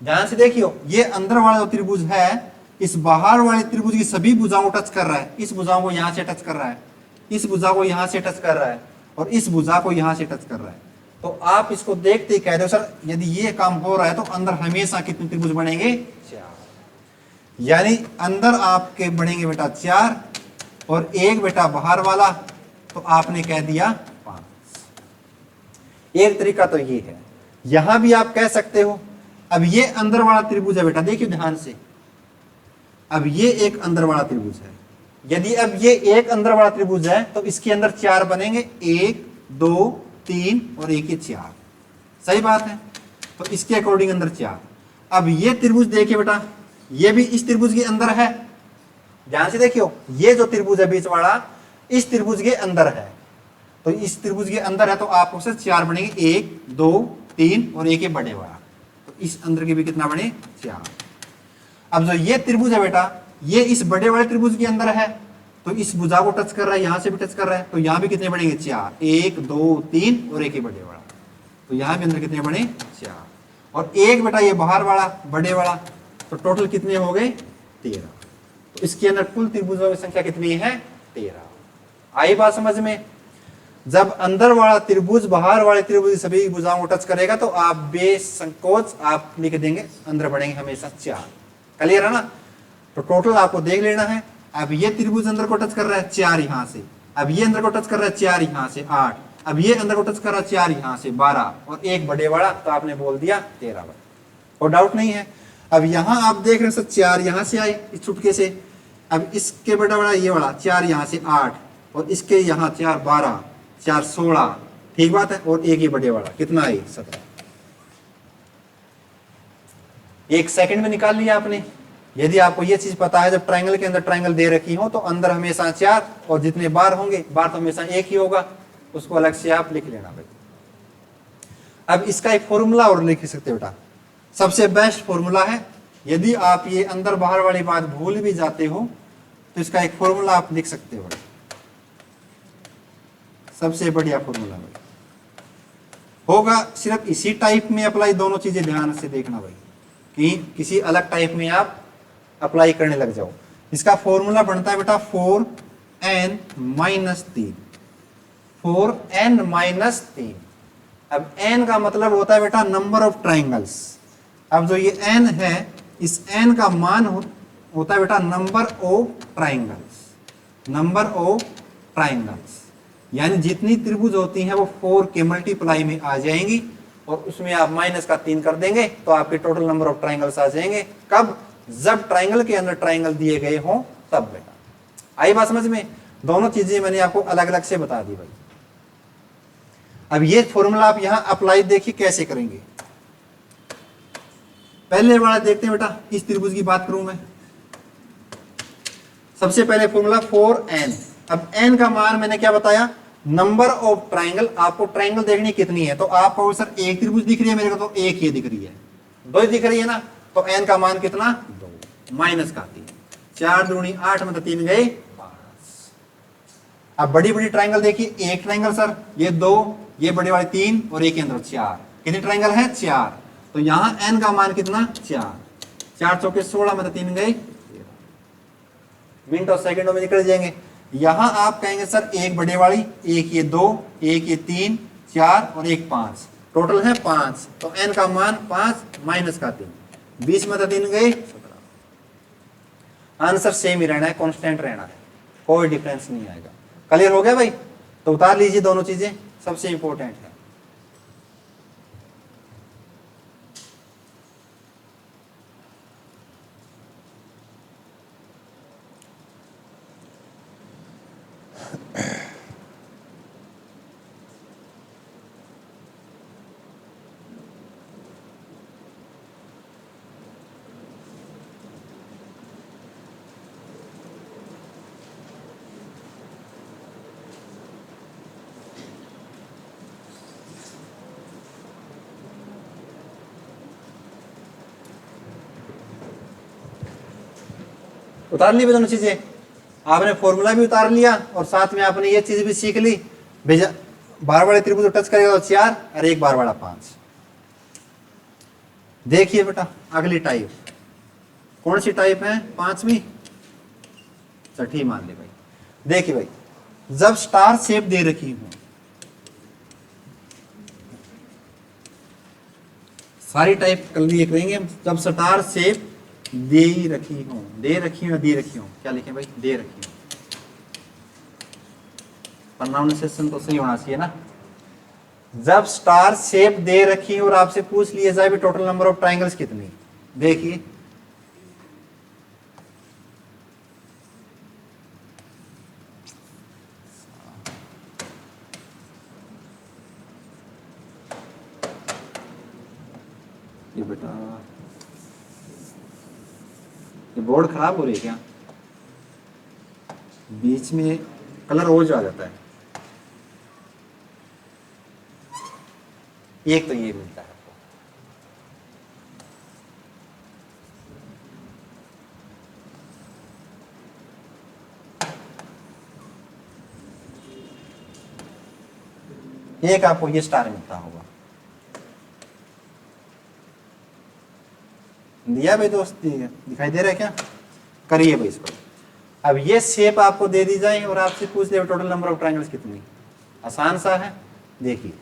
ध्यान से देखियो, ये अंदर वाला जो त्रिभुज है इस बाहर वाले त्रिभुज की सभी भुजाओं को टच कर रहा है। इस भुजाओं को यहां से टच कर रहा है, इस भुजा को यहां से टच कर रहा है और इस भुजा को यहां से टच कर रहा है। तो आप इसको देखते ही कह रहे हो सर यदि ये काम हो रहा है तो अंदर हमेशा कितने त्रिभुज बनेंगे? 4। यानी अंदर आपके बनेंगे बेटा 4 और एक बेटा बाहर वाला, तो आपने कह दिया 5। एक तरीका तो ये है। यहां भी आप कह सकते हो, अब ये अंदर वाला त्रिभुज है बेटा, देखिए ध्यान से, अब ये एक अंदर वाला त्रिभुज है। यदि अब ये एक अंदर वाला त्रिभुज है तो इसके अंदर 4 बनेंगे, 1 2 3 और एक ये 4। सही बात है? तो इसके अकॉर्डिंग अंदर 4। अब ये त्रिभुज देखिए बेटा, ये भी इस त्रिभुज के अंदर है। ध्यान से देखियो, ये जो त्रिभुज है बीच वाला इस त्रिभुज के अंदर है। तो इस त्रिभुज के अंदर है तो आपको से 4 बनेंगे, 1 2 3 और एक ये बड़े वाला। तो इस अंदर के भी कितना बने? 4। अब जो ये त्रिभुज है बेटा, ये इस बड़े वाले त्रिभुज के अंदर है तो इस भुजा को टच कर रहा है, यहां से भी टच कर रहा है, तो यहां भी कितने बनेंगे? 4। 1 2 3 और एक ही बड़े वाला। तो यहां भी अंदर कितने बने? 4। और एक बेटा ये बाहर वाला बड़े वाला, तो टोटल कितने हो गए? 13। तो इसके अंदर कुल त्रिभुजों की संख्या कितनी है? 13। आई बात समझ में? जब अंदर वाला त्रिभुज बाहर वाले त्रिभुज सभी भुजाओं को टच करेगा तो आप बेसंकोच आप लिख देंगे अंदर बढ़ेंगे हमेशा 4। क्लियर है ना? तो टोटल आपको देख लेना है। अब ये त्रिभुज अंदर को टच कर रहा है 4 यहां से, अब ये अंदर को टच कर रहा है 4 यहां से 8, अब ये अंदर को टच कर रहा है 4 यहां से 12 और एक बड़े वाला, तो आपने बोल दिया 13। और डाउट नहीं है? अब यहां आप देख रहे हैं सर 4 यहां से आए इस चुटके से, अब इसके बड़ा बड़ा ये वाला 4 यहां से 8 और इसके यहां 4 12 4 16। ठीक बात है? और एक ही बड़े वाला कितना है? 17। एक सेकंड में निकाल लिया आपने। यदि आपको ये चीज पता है, जब ट्रायंगल के अंदर ट्रायंगल दे रखी हो तो अंदर हमेशा 4 और जितने बार होंगे बार तो हमेशा एक ही होगा, उसको अलग से आप लिख लेना भाई। अब इसका एक फॉर्मूला और लिख सकते हो बेटा, सबसे बेस्ट फॉर्मूला है। यदि आप ये अंदर बाहर वाली बात भूल भी जाते हो तो इसका एक फॉर्मूला आप लिख सकते हो। सबसे बढ़िया फॉर्मूला भाई होगा, सिर्फ इसी टाइप में अप्लाई, दोनों चीजें ध्यान से देखना भाई कि किसी अलग टाइप में आप अप्लाई करने लग जाओ। इसका फॉर्मूला बनता है बेटा 4n - 3। 4n - 3। अब n का मतलब होता है बेटा नंबर ऑफ ट्राइंगल्स। अब जो ये n है, इस n का मान होता है बेटा number of triangles. Number of triangles यानी जितनी त्रिभुज होती हैं वो 4 के मल्टीप्लाई में आ जाएंगी और उसमें आप -3 कर देंगे तो आपके टोटल नंबर ऑफ ट्राइंगल्स आ जाएंगे। कब? जब ट्राइंगल के अंदर ट्राइंगल दिए गए हों तब बेटा। आई बात समझ में? दोनों चीजें मैंने आपको अलग अलग से बता दी भाई। अब ये फॉर्मूला आप यहां अप्लाई देखिए कैसे करेंगे। पहले वाला देखते हैं बेटा, इस त्रिभुज की बात करूं मैं। सबसे पहले फॉर्मूला 4n। अब n का मान मैंने क्या बताया? Number of triangle. आपको ट्राइंगल देखनी कितनी है, तो आपको सर एक त्रिभुज दिख रही है मेरे को, तो एक ही दिख रही है, 2 दिख रही है ना, तो n का मान कितना? 2 -3। 4 दूनी 8 मतलब 3 गए 5। अब बड़ी बड़ी ट्राइंगल देखिए, एक ट्राइंगल सर ये 2, ये बड़े वाले 3 और एक के अंदर 4। कितने ट्राइंगल है? 4। तो यहां n का मान कितना? 4। 4 चौके 16 मतलब 3 गए 13। मिनट और सेकंडों में निकल जाएंगे। यहां आप कहेंगे सर एक बड़े वाली, एक ये 2, एक ये 3 4 और एक 5, टोटल है 5। तो n का मान 5 -3, 20 में 3 गए 17। आंसर सेम ही रहना है, कांस्टेंट रहना है, कोई डिफरेंस नहीं आएगा। क्लियर हो गया भाई? तो उतार लीजिए दोनों चीजें, सबसे इंपॉर्टेंट है। उतार ली दोनों चीजें, आपने फॉर्मूला भी उतार लिया और साथ में आपने ये चीज भी सीख ली। भेजा बार वाले त्रिभुज टच करेगा तो 4 और एक बार वाला 5। देखिए बेटा अगली टाइप कौन सी टाइप है, 5वीं, छठी मान ले भाई। देखिए भाई, जब स्टार शेप दे रखी हूं, सारी टाइप कर लिए करेंगे हम। जब स्टार शेप दे रखी हूं, दे रखी हूं, दे रखी हूं, क्या लिखें भाई, दे रखी हूं। प्रोनाउंसिएशन तो सही होना चाहिए ना। जब स्टार शेप दे रखी और आपसे पूछ लिया जाए भी टोटल नंबर ऑफ ट्राइंगल्स कितनी, देखिए ये बेटा, ये बोर्ड खराब हो रही है क्या, बीच में कलर रोज आ जाता है। एक तो ये मिलता है आपको, एक आपको ये स्टार मिलता होगा। दिया भाई दोस्त, दिखाई दे रहा है क्या, करिए भाई इसको। अब ये शेप आपको दे दी जाए और आपसे पूछ ले टोटल नंबर ऑफ ट्रायंगल्स कितनी, आसान सा है। देखिए,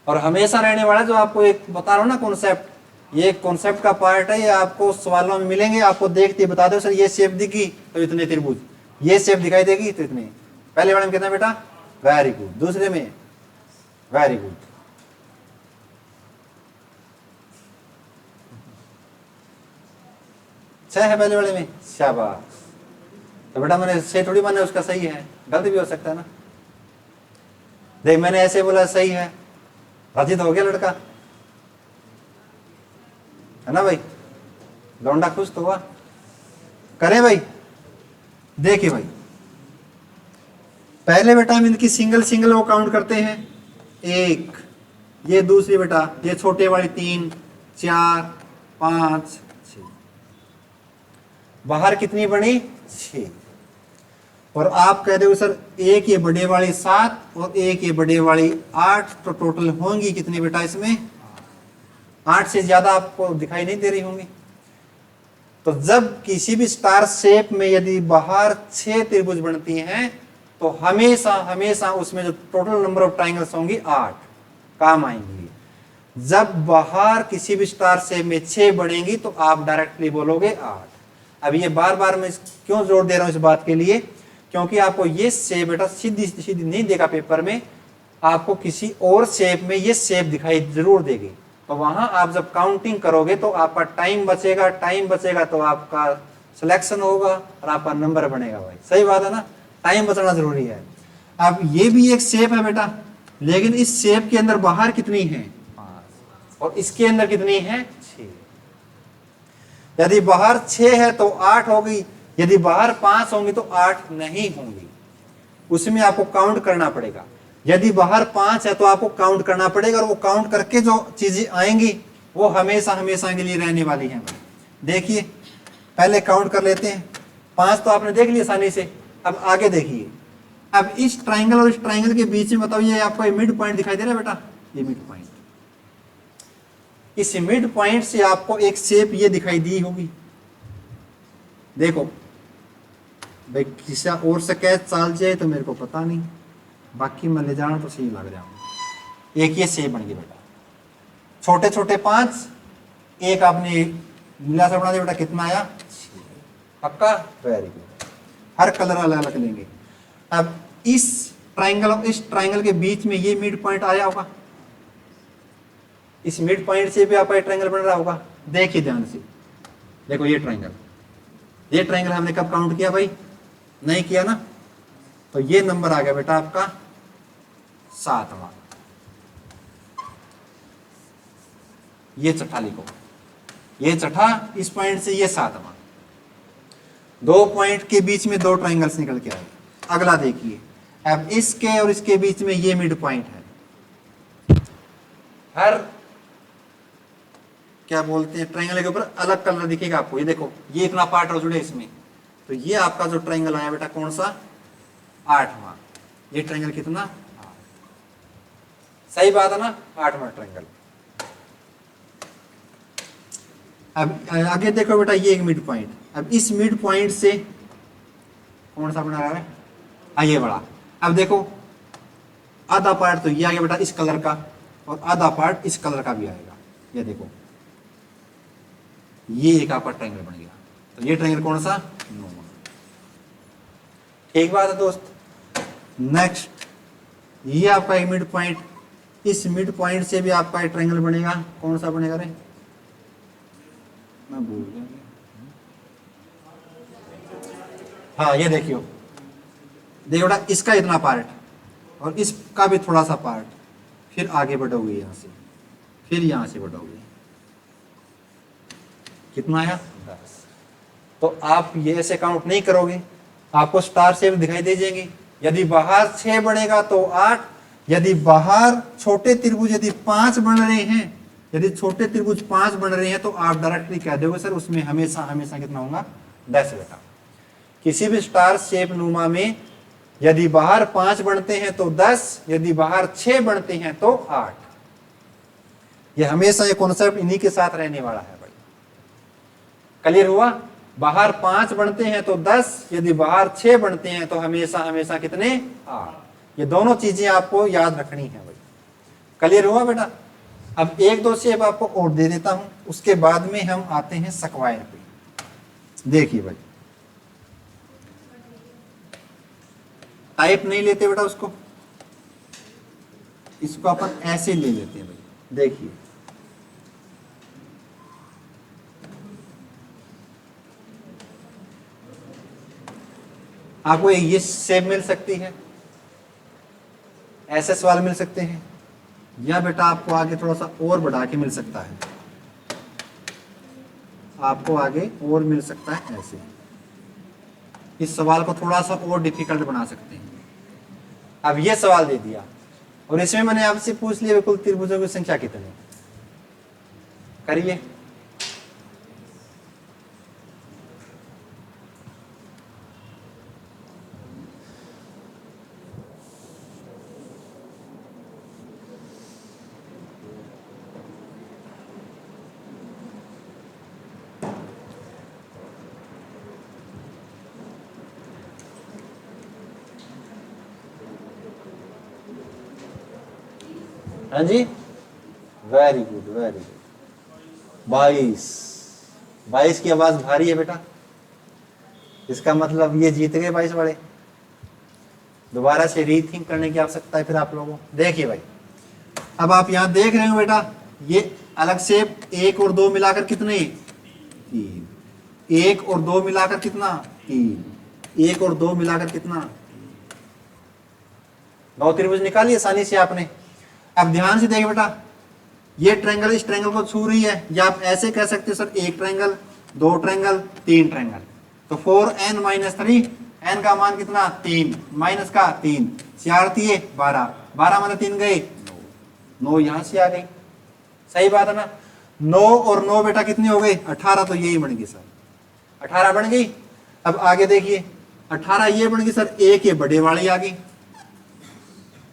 और हमेशा रहने वाला जो आपको एक बता रहा हूं ना कॉन्सेप्ट, ये कॉन्सेप्ट का पार्ट है, ये आपको सवालों में मिलेंगे। आपको देखते बता दो सर ये शेप दिखी तो इतने त्रिभुज, ये शेप दिखाई देगी तो इतने। पहले वाले में कितना बेटा, वेरी गुड। दूसरे में वेरी गुड। छह है पहले वाले में, शाबाश। तो बेटा मैंने से थोड़ी माने उसका सही है, गलत भी हो सकता है ना। देख मैंने ऐसे बोला सही है, राजी तो हो गया लड़का, है ना भाई, लौंडा खुश तो हुआ। करें भाई, देखिए भाई, पहले बेटा हम इनकी सिंगल सिंगल वो काउंट करते हैं। एक, ये दूसरी बेटा, ये छोटे वाली 3 4 5 6, बाहर कितनी बनी 6। और आप कह रहे हो सर एक ये बड़े वाली 7 और एक ये बड़े वाली 8, तो टोटल होंगी कितनी बेटा इसमें 8 से ज्यादा आपको दिखाई नहीं दे रही होंगी। तो जब किसी भी स्टार शेप में यदि बाहर 6 त्रिभुज बनती हैं तो हमेशा हमेशा उसमें जो टोटल नंबर ऑफ ट्रायंगल्स होंगी 8 काम आएंगी। जब बाहर किसी भी स्टार शेप में 6 बनेंगी तो आप डायरेक्टली बोलोगे 8। अब ये बार बार मैं क्यों जोर दे रहा हूं इस बात के लिए, क्योंकि आपको ये शेप बेटा सीधी सीधी नहीं देगा पेपर में, आपको किसी और शेप में ये शेप दिखाई जरूर देगी। तो वहां आप जब काउंटिंग करोगे तो आपका टाइम बचेगा, टाइम बचेगा तो आपका सिलेक्शन होगा और आपका नंबर बनेगा। भाई सही बात है ना, टाइम बचाना जरूरी है। अब ये भी एक शेप है बेटा, लेकिन इस शेप के अंदर बाहर कितनी है 5 और इसके अंदर कितनी है 6। यदि बाहर 6 है तो 8 होगी, यदि बाहर 5 होंगी तो 8 नहीं होंगी, उसमें आपको काउंट करना पड़ेगा। यदि बाहर 5 है तो आपको काउंट करना पड़ेगा और वो काउंट करके जो चीजें आएंगी वो हमेशा हमेशा के लिए रहने वाली हैं। देखिए पहले काउंट कर लेते हैं, 5 तो आपने देख लिया आसानी से। अब आगे देखिए, अब इस ट्राइंगल और इस ट्राइंगल के बीच में बताओ, ये आपको मिड पॉइंट दिखाई दे रहा है बेटा, ये मिड पॉइंट। इस मिड पॉइंट से आपको एक शेप ये दिखाई दी होगी। देखो भाई किसी और से कैच चाल जाए तो मेरे को पता नहीं, बाकी मैं ले जाना तो सही लग जाऊंगा। एक ये शेप बन गई बेटा, छोटे छोटे 5, एक आपने नीला से बना दिया बेटा, कितना आया 6। पक्का, वेरी गुड। हर कलर अलग अलग लेंगे। अब इस ट्राइंगल और इस ट्राइंगल के बीच में ये मिड पॉइंट आया होगा, इस मिड पॉइंट से भी आपका ट्राइंगल बन रहा होगा। देखिए ध्यान से, देखो ये ट्राइंगल हमने कब काउंट किया भाई, नहीं किया ना, तो ये नंबर आ गया बेटा आपका 7वां। ये चट्ठा लिखो, ये चट्ठा इस पॉइंट से ये 7वां। 2 पॉइंट के बीच में 2 ट्राइंगल्स निकल के आए। अगला देखिए, अब इसके और इसके बीच में ये मिड पॉइंट है। हर क्या बोलते हैं ट्राइंगल के ऊपर अलग कलर दिखेगा आपको। ये देखो, ये इतना पार्ट और जुड़े इसमें, तो ये आपका जो ट्रायंगल आया बेटा कौन सा, 8वां। ये ट्रायंगल कितना, 8। सही बात है ना, 8वां ट्रायंगल। अब आगे देखो बेटा, ये एक मिड पॉइंट, अब इस मिड पॉइंट से कौन सा बना रहा है, हाँ ये बड़ा। अब देखो आधा पार्ट तो ये आ गया बेटा इस कलर का, और आधा पार्ट इस कलर का भी आएगा। ये देखो ये एक आपका ट्रायंगल बन गया। तो ये ट्रायंगल कौन सा, 9वां। ठीक बात है दोस्त। नेक्स्ट ये आपका एक मिड पॉइंट, इस मिड पॉइंट से भी आपका एक ट्रायंगल बनेगा। कौन सा बनेगा रे, मैं भूल गया। हाँ ये देखियो, देखो बेटा इसका इतना पार्ट और इसका भी थोड़ा सा पार्ट, फिर आगे बढ़ोगे यहां से, फिर यहां से बढ़ोगे, कितना आया, 10। तो आप ये ऐसे काउंट नहीं करोगे, आपको स्टार शेप दिखाई दे जाएंगे। यदि बाहर 6 बनेगा तो 8, यदि बाहर छोटे त्रिभुज यदि 5 बन रहे हैं, यदि छोटे त्रिभुज 5 बन रहे हैं तो आप डायरेक्टली कह दोगे सर उसमें हमेशा हमेशा कितना होगा, 10 बेटा। किसी भी स्टार शेप नुमा में यदि बाहर 5 बनते हैं तो 10, यदि बाहर 6 बनते हैं तो 8। ये हमेशा ये कॉन्सेप्ट इन्हीं के साथ रहने वाला है भाई। क्लियर हुआ, बाहर 5 बनते हैं तो 10, यदि बाहर 6 बनते हैं तो हमेशा हमेशा कितने, 8। ये दोनों चीजें आपको याद रखनी है भाई। क्लियर हुआ बेटा। अब एक दो शेप आपको और दे देता हूं, उसके बाद में हम आते हैं स्क्वायर पे। देखिए भाई, टाइप नहीं लेते बेटा उसको, इसको अपन ऐसे ले लेते हैं भाई। देखिए आपको ये शेप मिल सकती है, ऐसे सवाल मिल सकते हैं, या बेटा आपको आगे थोड़ा सा और बढ़ा के मिल सकता है, आपको आगे और मिल सकता है ऐसे। इस सवाल को थोड़ा सा और डिफिकल्ट बना सकते हैं। अब ये सवाल दे दिया और इसमें मैंने आपसे पूछ लिया कुल त्रिभुजों की संख्या कितनी, करिए। हाँ जी, वेरी गुड वेरी गुड। 22 की आवाज भारी है बेटा, इसका मतलब ये जीत गए 22 वाले। दोबारा से रीथिंक करने की आवश्यकता है फिर आप लोगों को। देखिए भाई, अब आप यहां देख रहे हो बेटा, ये अलग से 1 और 2 मिलाकर कितने, 3। 1 और 2 मिलाकर कितना, 3। 1 और 2 मिलाकर कितना, 9 त्रिभुज निकालिए आसानी से आपने। अब ध्यान से देखिए बेटा, ये ट्रायंगल इस ट्रायंगल को छू रही है, या आप ऐसे कह सकते हैं सर 1 ट्रायंगल, 2 ट्रायंगल, 3 ट्रायंगल। तो 4n-3, n का मान कितना, 3, माइनस का 3, 4 3 12, 12 माने 3 गए 9 यहां से आ गई। सही बात है ना। 9 और 9 बेटा कितनी हो गई, 18। तो यही बन गई सर, 18 बन गई। अब आगे देखिए, 18 ये बन गई सर, एक ये बड़े वाली आ गई,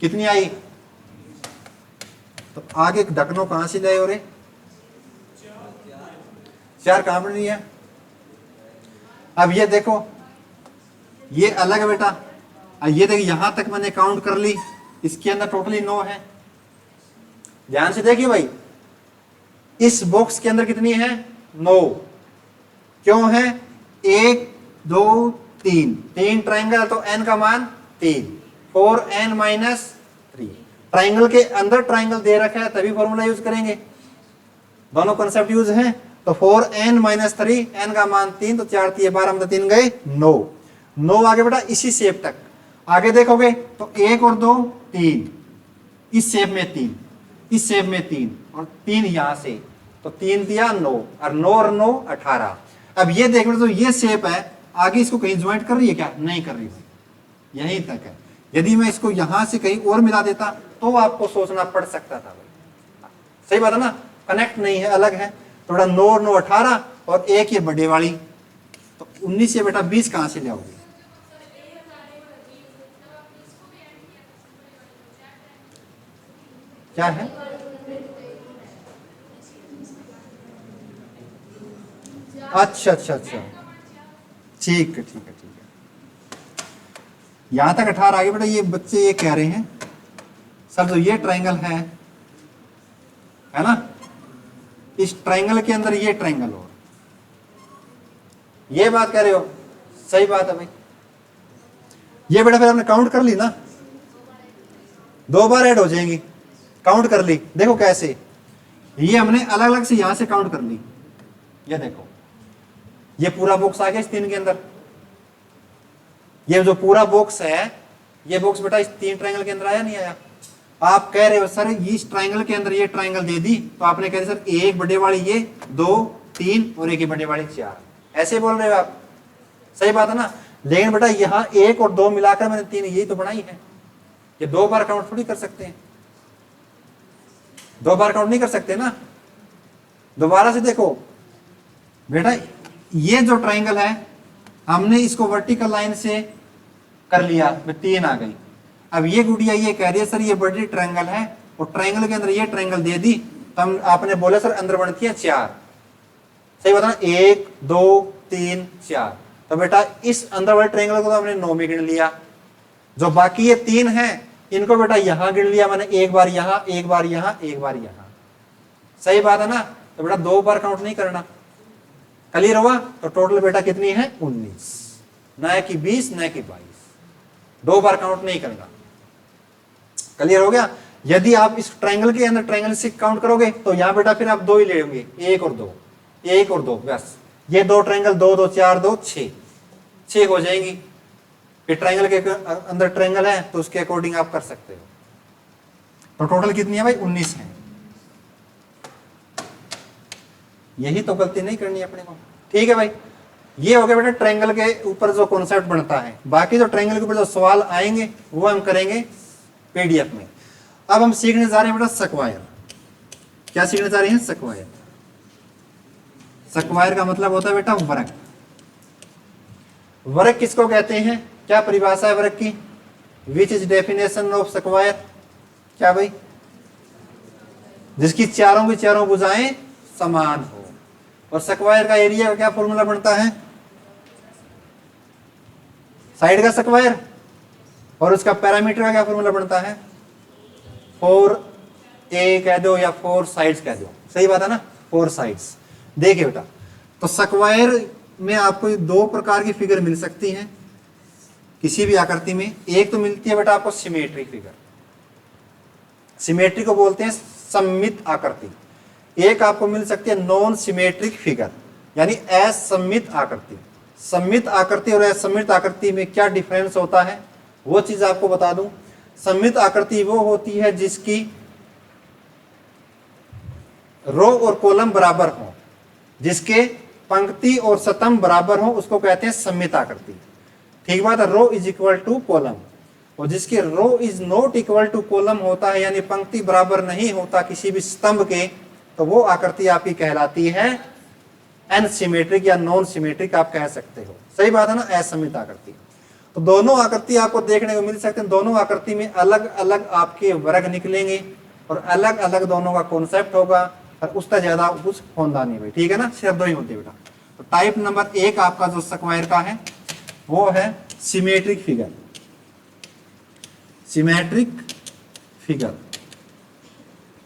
कितनी आई, तो आगे ढकनो कहां से लाए, और 4 कहां बन रही है। अब ये देखो, ये अलग है बेटा, ये देखिए यहां तक मैंने काउंट कर ली, इसके अंदर टोटली 9 है। ध्यान से देखिए भाई, इस बॉक्स के अंदर कितनी है, 9। क्यों है, 1 2 3, 3 ट्राइंगल, तो n का मान 3, 4n-3। ट्राइंगल के अंदर ट्राइंगल दे रखा है तभी फॉर्मूला यूज करेंगे, दोनों कॉन्सेप्ट यूज हैं। तो 4n-3, n का मान 3, तो 4 3 12 में 3 गए 9। 9 आगे बेटा इसी शेप तक आगे देखोगे तो 1 और 2 3, इस शेप में 3, इस शेप में 3 और 3 यहां से, तो 3 दिया 9, और 9 और 9 18। अब ये देख लो, तो ये शेप है, आगे इसको कहीं ज्वाइंट कर रही है क्या, नहीं कर रही, यहीं तक है। यदि मैं इसको यहां से कहीं और मिला देता तो आपको सोचना पड़ सकता था भाई। सही बात है ना, कनेक्ट नहीं है, अलग है। थोड़ा 9 और 9 18 और 1 ये बड़े वाली, तो 19 या बेटा 20 कहां से लाओगे? क्या है? अच्छा अच्छा अच्छा, ठीक है ठीक है ठीक है। यहां तक 18 आगे बेटा ये बच्चे ये कह रहे हैं सर जो ये ट्रायंगल है ना, इस ट्रायंगल के अंदर ये ट्रायंगल हो, ये बात कह रहे हो? सही बात है भाई। ये बेटा फिर आपने काउंट कर ली ना, 2 बार ऐड हो जाएंगी, काउंट कर ली। देखो कैसे, ये हमने अलग अलग से यहां से काउंट कर ली। ये देखो ये पूरा बॉक्स आ गया इस 3 के अंदर, ये जो पूरा बॉक्स है ये बॉक्स बेटा इस 3 ट्रायंगल के अंदर आया नहीं आया? आप कह रहे हो सर इस ट्रायंगल के अंदर ये ट्रायंगल दे दी, तो आपने कह दिया सर एक बड़े वाली ये 2 3 और एक ही बड़े वाली 4, ऐसे बोल रहे हो आप? सही बात है ना। लेकिन बेटा यहाँ 1 और 2 मिलाकर मैंने 3 यही तो बनाई है, ये 2 बार काउंट थोड़ी कर सकते हैं, 2 बार काउंट नहीं कर सकते ना। दोबारा से देखो बेटा, ये जो ट्रायंगल है हमने इसको वर्टिकल लाइन से कर लिया, 3 आ गई। अब ये गुड़िया ये कह रही है सर ये बड़ी ट्रायंगल है और ट्रायंगल के अंदर ये ट्रायंगल दे दी, तो हम आपने बोला सर अंदर बनती है 4, सही बताना, 1 2 3 4। तो बेटा इस अंदर वाले ट्रायंगल को तो हमने 9 में गिन लिया, जो बाकी ये 3 है इनको बेटा यहां गिन लिया मैंने, एक बार यहां एक बार यहां एक बार यहां, सही बात है ना। तो बेटा 2 बार काउंट नहीं करना, क्लियर हुआ? तो टोटल बेटा कितनी है? 19, न कि 20 न कि 22, 2 बार काउंट नहीं करना, क्लियर हो गया? यदि आप इस ट्रायंगल के अंदर ट्रायंगल से काउंट करोगे तो यहां बेटा फिर आप 2 ही ले लेंगे, 1 और 2 1 और 2, बस ये 2 ट्रायंगल 2 2 4 2 6 हो जाएंगी। फिर ट्रायंगल के अंदर ट्रायंगल है तो उसके अकॉर्डिंग आप कर सकते हो। तो टोटल कितनी है भाई? 19 है। यही तो गलती नहीं करनी अपने को, ठीक है भाई। ये हो गया बेटा ट्रायंगल के ऊपर जो कॉन्सेप्ट बनता है। बाकी जो ट्रायंगल के ऊपर जो सवाल आएंगे वो हम करेंगे पीडीएफ में। अब हम सीखने जा रहे हैं बेटा स्क्वायर। क्या सीखने जा रहे हैं? स्क्वायर। स्क्वायर का मतलब होता है बेटा वर्ग। वर्ग किसको कहते हैं? क्या परिभाषा है वर्ग की? Which is definition of square? क्या भाई? जिसकी चारों की चारों भुजाएं समान हो। और स्क्वायर का एरिया का क्या फॉर्मूला बनता है? साइड का स्क्वायर। और उसका पैरामीटर का क्या फॉर्मूला बनता है? 4a कह दो या 4 साइड्स कह दो, सही बात है ना, 4 साइड्स। देखिए बेटा, तो स्क्वायर में आपको 2 प्रकार की फिगर मिल सकती हैं किसी भी आकृति में। एक तो मिलती है बेटा आपको सिमेट्रिक फिगर, सिमेट्री को बोलते हैं सममित आकृति। एक आपको मिल सकती है नॉन सिमेट्रिक फिगर, यानी असममित आकृति। सममित आकृति और असममित आकृति में क्या डिफरेंस होता है वो चीज आपको बता दूं। सममित आकृति वो होती है जिसकी रो और कॉलम बराबर हो, जिसके पंक्ति और स्तंभ बराबर हो, उसको कहते हैं सममित आकृति। ठीक बात है, row is equal to column. और जिसके row is not equal to column होता है, यानी पंक्ति बराबर नहीं होता किसी भी स्तंभ के, तो वो आकृति आपकी कहलाती है अनसिमेट्रिक या नॉन सिमेट्रिक आप कह सकते हो, सही बात है ना, असममित आकृति। तो दोनों आकृति आपको देखने को मिल सकते हैं। दोनों आकृति में अलग अलग आपके वर्ग निकलेंगे और अलग अलग दोनों का कॉन्सेप्ट होगा, और उसका ज्यादा कुछ होता नहीं भाई, ठीक है ना, सिर्फ 2 ही होते बेटा। तो टाइप नंबर 1 आपका जो स्क्वायर का है वो है सिमेट्रिक फिगर। सिमेट्रिक फिगर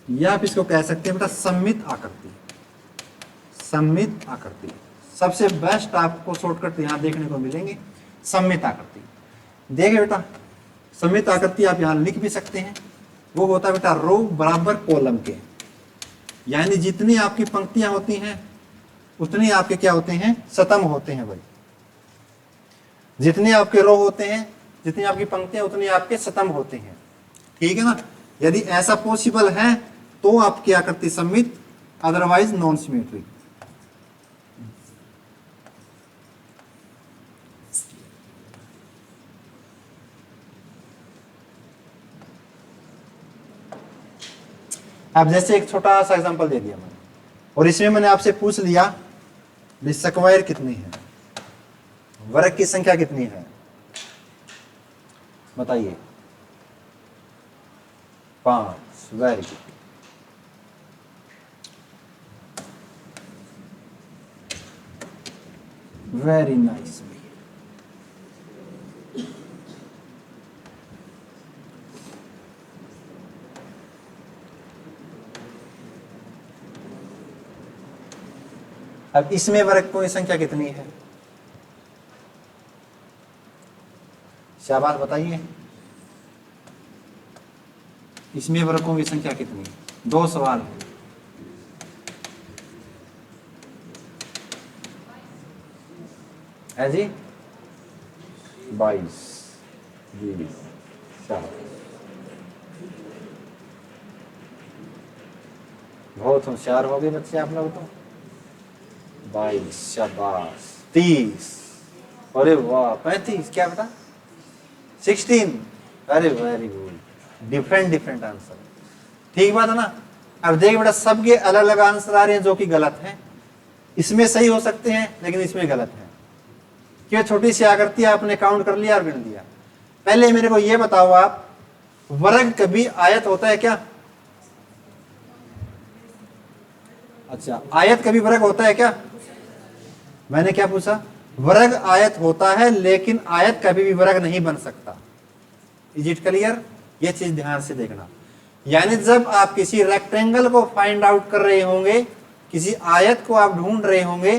या आप इसको कह सकते हैं बेटा सममित आकृति। सममित आकृति सबसे बेस्ट आपको शॉर्टकट यहां देखने को मिलेंगे, सममित आकृति। देखिए बेटा, सममित आकृति आप यहां लिख भी सकते हैं। वो होता है बेटा रो बराबर कॉलम के, यानी जितनी आपकी पंक्तियां होती हैं उतनी आपके क्या होते हैं? स्तंभ होते हैं भाई। जितने आपके रो होते हैं, जितनी आपकी पंक्तियां उतनी आपके स्तंभ होते हैं, ठीक है ना। यदि ऐसा पॉसिबल है तो आपकी आकृति सममित, अदरवाइज नॉन सिमेट्रिक। अब जैसे एक छोटा सा एग्जांपल दे दिया मैंने, और इसमें मैंने आपसे पूछ लिया स्क्वायर कितनी है। वर्ग की संख्या कितनी है बताइए? 5। Very good. Very nice. अब इसमें वर्ग की संख्या कितनी है? शाबाश बताइए, इसमें वर्गों की संख्या कितनी है? 2 सवाल है जी। 22, 20, 4। बहुत होशियार हो गए बच्चे आप लोग तो। 22, शाबाश। 30, अरे वाह। 35, क्या बेटा? 16, अरे वेरी गुड। Different answer. ठीक बात है ना। अब देखिए बेटा, सबके अलग अलग आंसर आ रहे हैं जो कि गलत है। इसमें सही हो सकते हैं लेकिन इसमें गलत है। क्यों? छोटी सी आकृति आपने काउंट कर लिया और गिन दिया। पहले मेरे को यह बताओ, आप वर्ग कभी आयत होता है क्या? अच्छा, आयत कभी वर्ग होता है क्या? मैंने क्या पूछा? वर्ग आयत होता है लेकिन आयत कभी भी वर्ग नहीं बन सकता। Is it clear? ये चीज ध्यान से देखना। यानी जब आप किसी रेक्टेंगल को फाइंड आउट कर रहे होंगे, किसी आयत को आप ढूंढ रहे होंगे,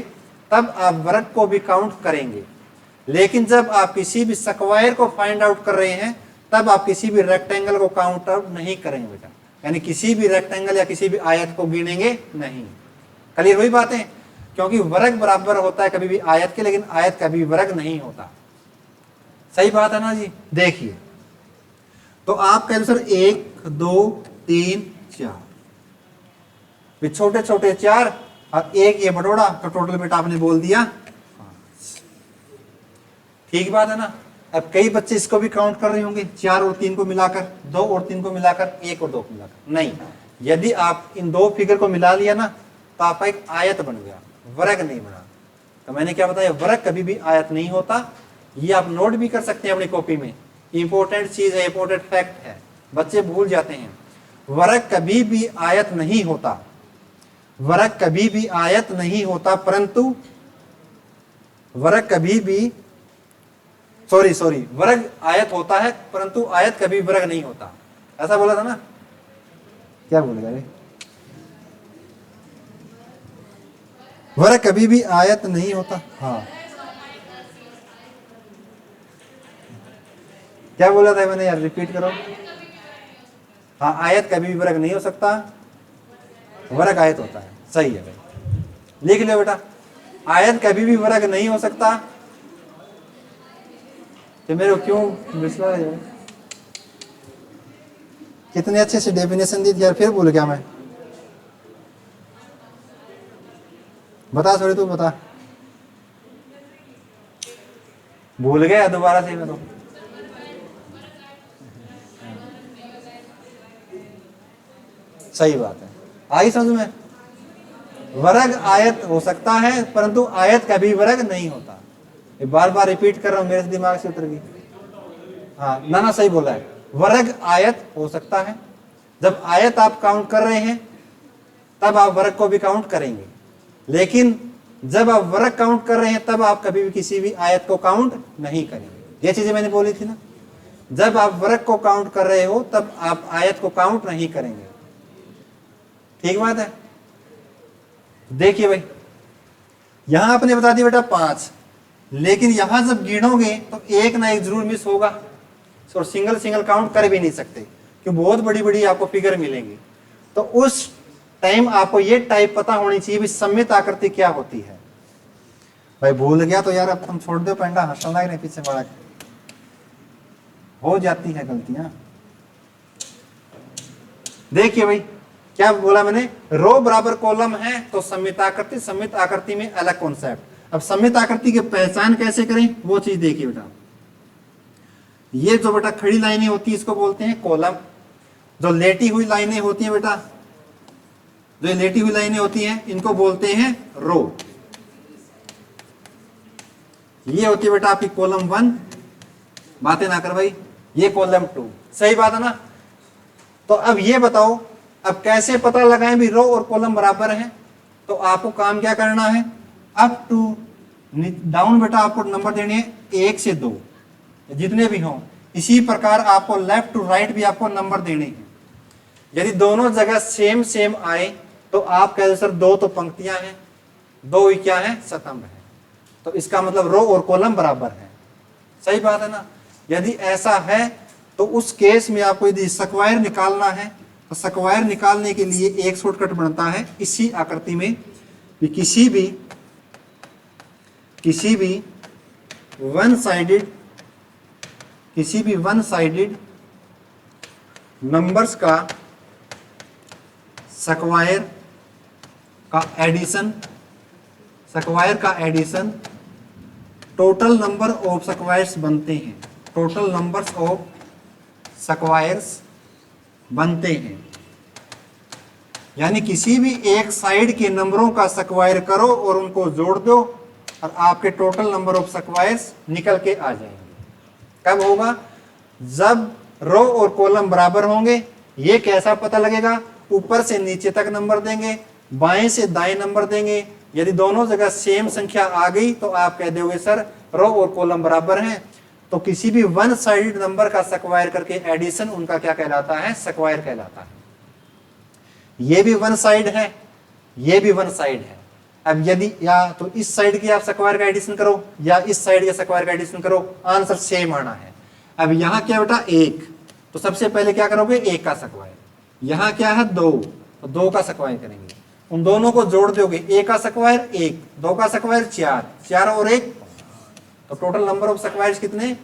तब आप वर्ग को भी काउंट करेंगे। लेकिन जब आप किसी भी स्क्वायर को फाइंड आउट कर रहे हैं, तब आप किसी भी रेक्टेंगल को काउंट आउट नहीं करेंगे बेटा। यानी किसी भी रेक्टेंगल या किसी भी आयत को गिनेंगे नहीं। क्लियर हुई बातें? क्योंकि वर्ग बराबर होता है कभी भी आयत के, लेकिन आयत कभी वर्ग नहीं होता। सही बात है ना जी? देखिए, तो आप कह दो सर 1, 2, 3, 4, छोटे छोटे 4 और 1 ये बटोड़ा, तो टोटल बेटा आपने बोल दिया 5। ठीक बात है ना। अब कई बच्चे इसको भी काउंट कर रहे होंगे, 4 और 3 को मिलाकर, 2 और 3 को मिलाकर, 1 और 2 को मिलाकर। नहीं, यदि आप इन 2 फिगर को मिला लिया ना, तो आपका एक आयत बन गया, वर्ग नहीं बना। तो मैंने क्या बताया? वर्ग कभी भी आयत नहीं होता। ये आप नोट भी कर सकते हैं अपनी कॉपी में। इंपॉर्टेंट चीज है, इंपॉर्टेंट फैक्ट है, बच्चे भूल जाते हैं। वर्ग कभी भी आयत नहीं होता। वर्ग कभी भी आयत नहीं होता, परंतु वर्ग कभी भी सॉरी वर्ग आयत होता है, परंतु आयत कभी वर्ग नहीं होता। ऐसा बोला था ना? क्या बोलेगा रे? वर्ग कभी भी आयत नहीं होता। हाँ, क्या बोला था मैंने यार? रिपीट करो। हाँ, आयत कभी भी वर्ग नहीं हो सकता, वर्ग आयत होता है। सही है भाई, लिख लो बेटा। आयत कभी भी वर्ग नहीं हो सकता। तो मेरे को क्यों बिस्ला है? कितने अच्छे से डेफिनेशन दी थी यार, फिर भूल गया मैं। बता सॉरी, तू बता। भूल गया दोबारा से मैं तो। सही बात है, आई समझ में? वर्ग आयत हो सकता है, परंतु आयत कभी वर्ग नहीं होता। बार बार रिपीट कर रहा हूं, मेरे दिमाग से उतर गई। हाँ ना, सही बोला है। वर्ग आयत हो सकता है। जब आयत आप काउंट कर रहे हैं, तब आप वर्ग को भी काउंट करेंगे। लेकिन जब आप वर्ग काउंट कर रहे हैं, तब आप कभी भी किसी भी आयत को काउंट नहीं करेंगे। ये चीजें मैंने बोली थी ना। जब आप वर्ग को काउंट कर रहे हो, तब आप आयत को काउंट नहीं करेंगे। ठीक बात है? देखिए भाई, यहां आपने बता दिया बेटा 5, लेकिन यहां जब गिनोगे तो एक ना एक जरूर मिस होगा। और सिंगल काउंट कर भी नहीं सकते, क्योंकि बहुत बड़ी बड़ी आपको फिगर मिलेंगी। तो उस टाइम आपको ये टाइप पता होनी चाहिए भी सममित आकृति क्या होती है। भाई भूल गया तो यार अब तुम छोड़ दो पेंडा, हंसना ही नहीं पीछे बड़ा। हो जाती है गलतियां। देखिए भाई, क्या बोला मैंने? रो बराबर कॉलम है तो सममित आकृति। सममित आकृति में अलग कॉन्सेप्ट। अब सममित आकृति की पहचान कैसे करें, वो चीज देखिए बेटा। ये जो बेटा खड़ी लाइनें होती है, इसको बोलते हैं कॉलम। जो लेटी हुई लाइनें होती हैं बेटा, जो लेटी हुई लाइनें होती हैं, इनको बोलते हैं रो। ये होती है बेटा आपकी कॉलम 1, बातें ना कर भाई, ये कॉलम 2, सही बात है ना। तो अब ये बताओ अब कैसे पता लगाएं भी रो और कॉलम बराबर हैं। तो आपको काम क्या करना है, अप टू डाउन बेटा आपको नंबर देने हैं 1 से 2 जितने भी हों। इसी प्रकार आपको लेफ्ट टू राइट भी आपको नंबर देने हैं। यदि दोनों जगह सेम सेम आए तो आप कह दो सर 2 तो पंक्तियां हैं, 2 ही क्या है, स्तंभ है, तो इसका मतलब रो और कॉलम बराबर है, सही बात है ना। यदि ऐसा है तो उस केस में आपको यदि स्क्वायर निकालना है तो स्क्वायर निकालने के लिए एक शॉर्टकट बनता है इसी आकृति में कि किसी भी वन साइडेड नंबर्स का स्क्वायर का addition total number of squares बनते हैं, टोटल नंबर्स ऑफ स्क्वायर्स बनते हैं। यानी किसी भी एक साइड के नंबरों का स्क्वायर करो और उनको जोड़ दो और आपके टोटल नंबर ऑफ स्क्वायर्स निकल के आ जाएंगे। कब होगा, जब रो और कॉलम बराबर होंगे। ये कैसा पता लगेगा, ऊपर से नीचे तक नंबर देंगे, बाएं से दाएं नंबर देंगे। यदि दोनों जगह सेम संख्या आ गई तो आप कह दोगे सर रो और कॉलम बराबर हैं। तो किसी भी वन साइडेड नंबर का स्क्वायर करके एडिशन उनका क्या कहलाता है, स्क्वायर कहलाता है। ये भी वन साइड है, ये भी वन साइड है। अब यदि या तो इस साइड की आप स्क्वायर का एडिशन करो या इस साइड के स्क्वायर का एडिशन करो, आंसर सेम आना है। अब यहां क्या बेटा 1, तो सबसे पहले क्या करोगे 1 का स्क्वायर, यहां क्या है 2, तो 2 का स्क्वायर करेंगे, उन दोनों को जोड़ दोगे, 1 का स्क्वायर 1, 2 का स्क्वायर 4, 4 और 1, तो टोटल नंबर ऑफ स्क्वायर्स कितने,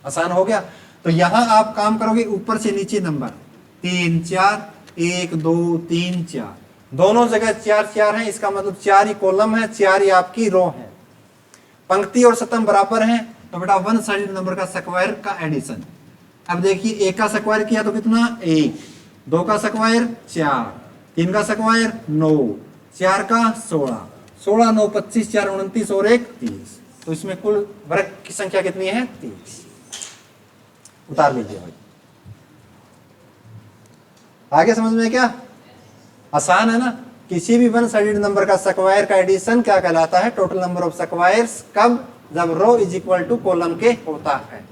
आसान हो गया। तो यहां आप काम करोगे ऊपर से नीचे नंबर 3 4, 1 2 3 4, दोनों जगह 4 4 है, इसका मतलब 4 ही कॉलम है, 4 ही आपकी रो है। पंक्ति और स्तंभ बराबर हैं तो बेटा वन साइडेड नंबर का स्क्वायर का एडिशन। अब देखिए 1 का स्क्वायर किया तो कितना 1, 2 का स्क्वायर 4, 3 का स्क्वायर 9, 4 का 16, 16 9 25, 4 29 और 1 30, तो इसमें कुल वर्ग की संख्या कितनी है 30। उतार लीजिए भाई, आगे समझ में क्या, आसान है ना। किसी भी वन साइडेड नंबर का स्क्वायर का एडिशन क्या कहलाता है, टोटल नंबर ऑफ स्क्वायर्स। कब, जब रो इज इक्वल टू कॉलम के होता है।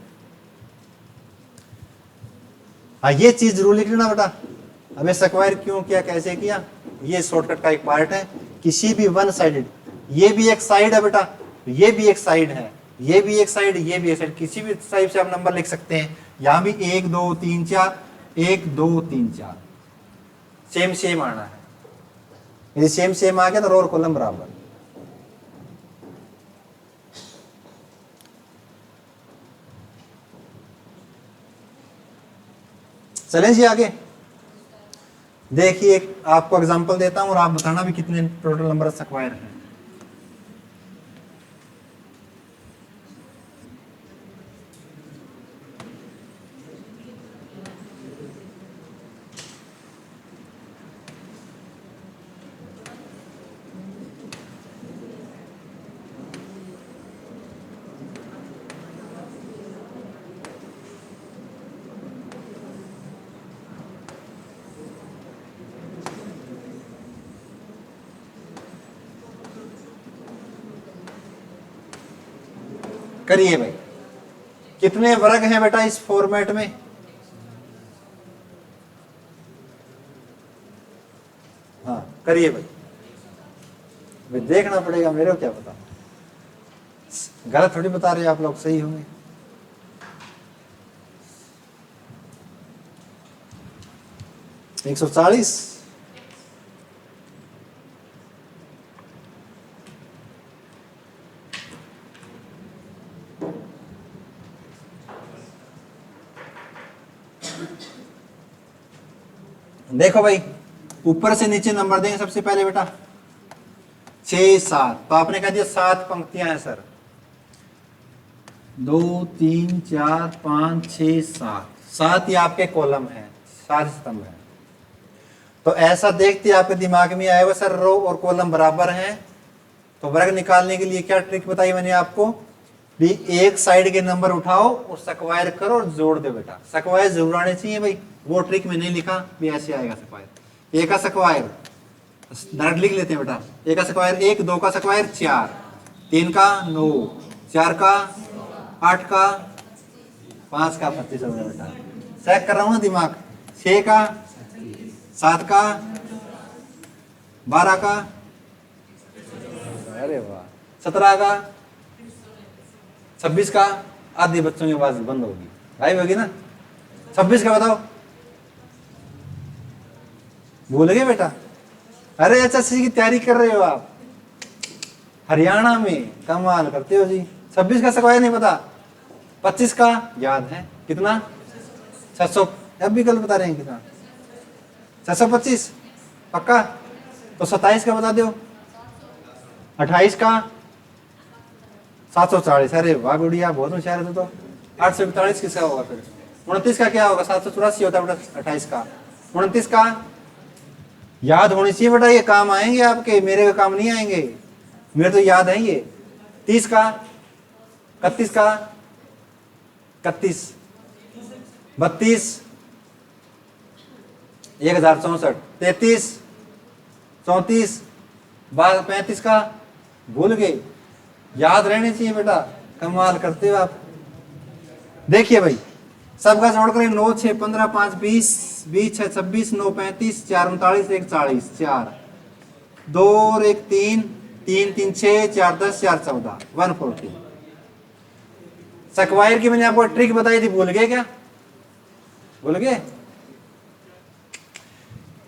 हाँ ये चीज जरूर लिख लेना बेटा, हमें स्क्वायर क्यों किया, कैसे किया, ये शॉर्टकट का एक पार्ट है। किसी भी वन साइडेड, ये भी एक साइड है बेटा, ये भी एक साइड है, ये भी एक साइड, ये भी एक साइड, किसी भी साइड से आप नंबर लिख सकते हैं। यहां भी 1 2 3 4, 1 2 3 4 सेम सेम आना है। यदि सेम सेम आ गया तो रो और कॉलम बराबर। चलें जी आगे देखिए, आपको एग्जांपल देता हूं और आप बताना भी कितने टोटल नंबर स्क्वायर हैं। करिए भाई, कितने वर्ग हैं बेटा इस फॉर्मेट में, हाँ करिए भाई, देखना पड़ेगा, मेरे को क्या पता, गलत थोड़ी बता रहे आप लोग, सही होंगे। एक 140, देखो भाई ऊपर से नीचे नंबर देंगे सबसे पहले बेटा 6 7, तो आपने कह दिया 7 पंक्तियां हैं सर, 2 3 4 5 6 7, 7 ही आपके कॉलम है, 7 स्तंभ है। तो ऐसा देखते आपके दिमाग में आएगा सर रो और कॉलम बराबर हैं, तो वर्ग निकालने के लिए क्या ट्रिक बताई मैंने आपको भी, एक साइड के नंबर उठाओ और स्क्वायर करो और जोड़ दो बेटा। स्क्वायर जरूर आने चाहिए भाई, वो ट्रिक में नहीं लिखा भी ऐसे आएगा स्क्वायर। एक का स्क्वायर डायरेक्ट लिख लेते हैं बेटा, एक का स्क्वायर 1, 2 का स्क्वायर 4, 3 का 9, 4 का 8 का 5 का 25 हो गया बेटा। चेक कर रहा हूँ ना दिमाग। 6 का 7 का 12 का, अरे वाह 17 का 26 का। आधे बच्चों की आवाज बंद होगी भाई, होगी ना। 26 का बताओ, भूल गए बेटा? अरे एचएससी की तैयारी कर रहे हो आप, हरियाणा में कमाल करते हो जी। 26 का स्क्वायर नहीं पता, 25 का याद है कितना 600, अब भी गलत बता रहे हैं कितना 625 पक्का। तो 27 का बता दो, 28 का 740, अरे वाह गुड़िया बहुत होशियार है तो 841 किसका होगा फिर? 29 का क्या होगा? 784 होता है बेटा 28 का। 29 का याद होनी चाहिए बेटा, ये काम आएंगे आपके, मेरे का काम नहीं आएंगे, मेरे तो याद है ये। 30 का 31 का 31, 32 1064, 33 34 35 का भूल गए, याद रहने चाहिए बेटा, कमाल करते हो आप। देखिए भाई सबका जोड़ करें 9 6 15 5 20 20 6 26 9 35 4 39 1 40 4 2 और 1 3 3 3 6 4 10 4 14 140। स्क्वायर की मैंने आपको ट्रिक बताई थी, भूल गए क्या? भूल गए?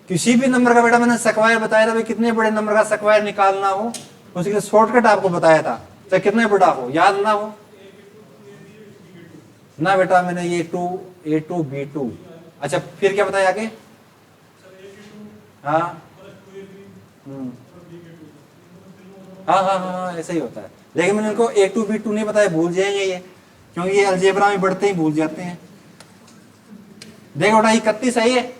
किसी भी नंबर का बेटा मैंने स्क्वायर बताया था भाई, कितने बड़े नंबर का स्क्वायर निकालना हो उसके लिए शॉर्टकट आपको बताया था, चाहे कितने बड़ा हो, याद ना हो ना बेटा मैंने ये A2 B2। अच्छा फिर क्या बताया आगे? हाँ हाँ ऐसा ही होता है, लेकिन मैंने उनको A2 B2 नहीं बताया, भूल जाएंगे ये, क्योंकि ये अलजेब्रा में बढ़ते ही भूल जाते हैं। देखो बेटा 31 है, ये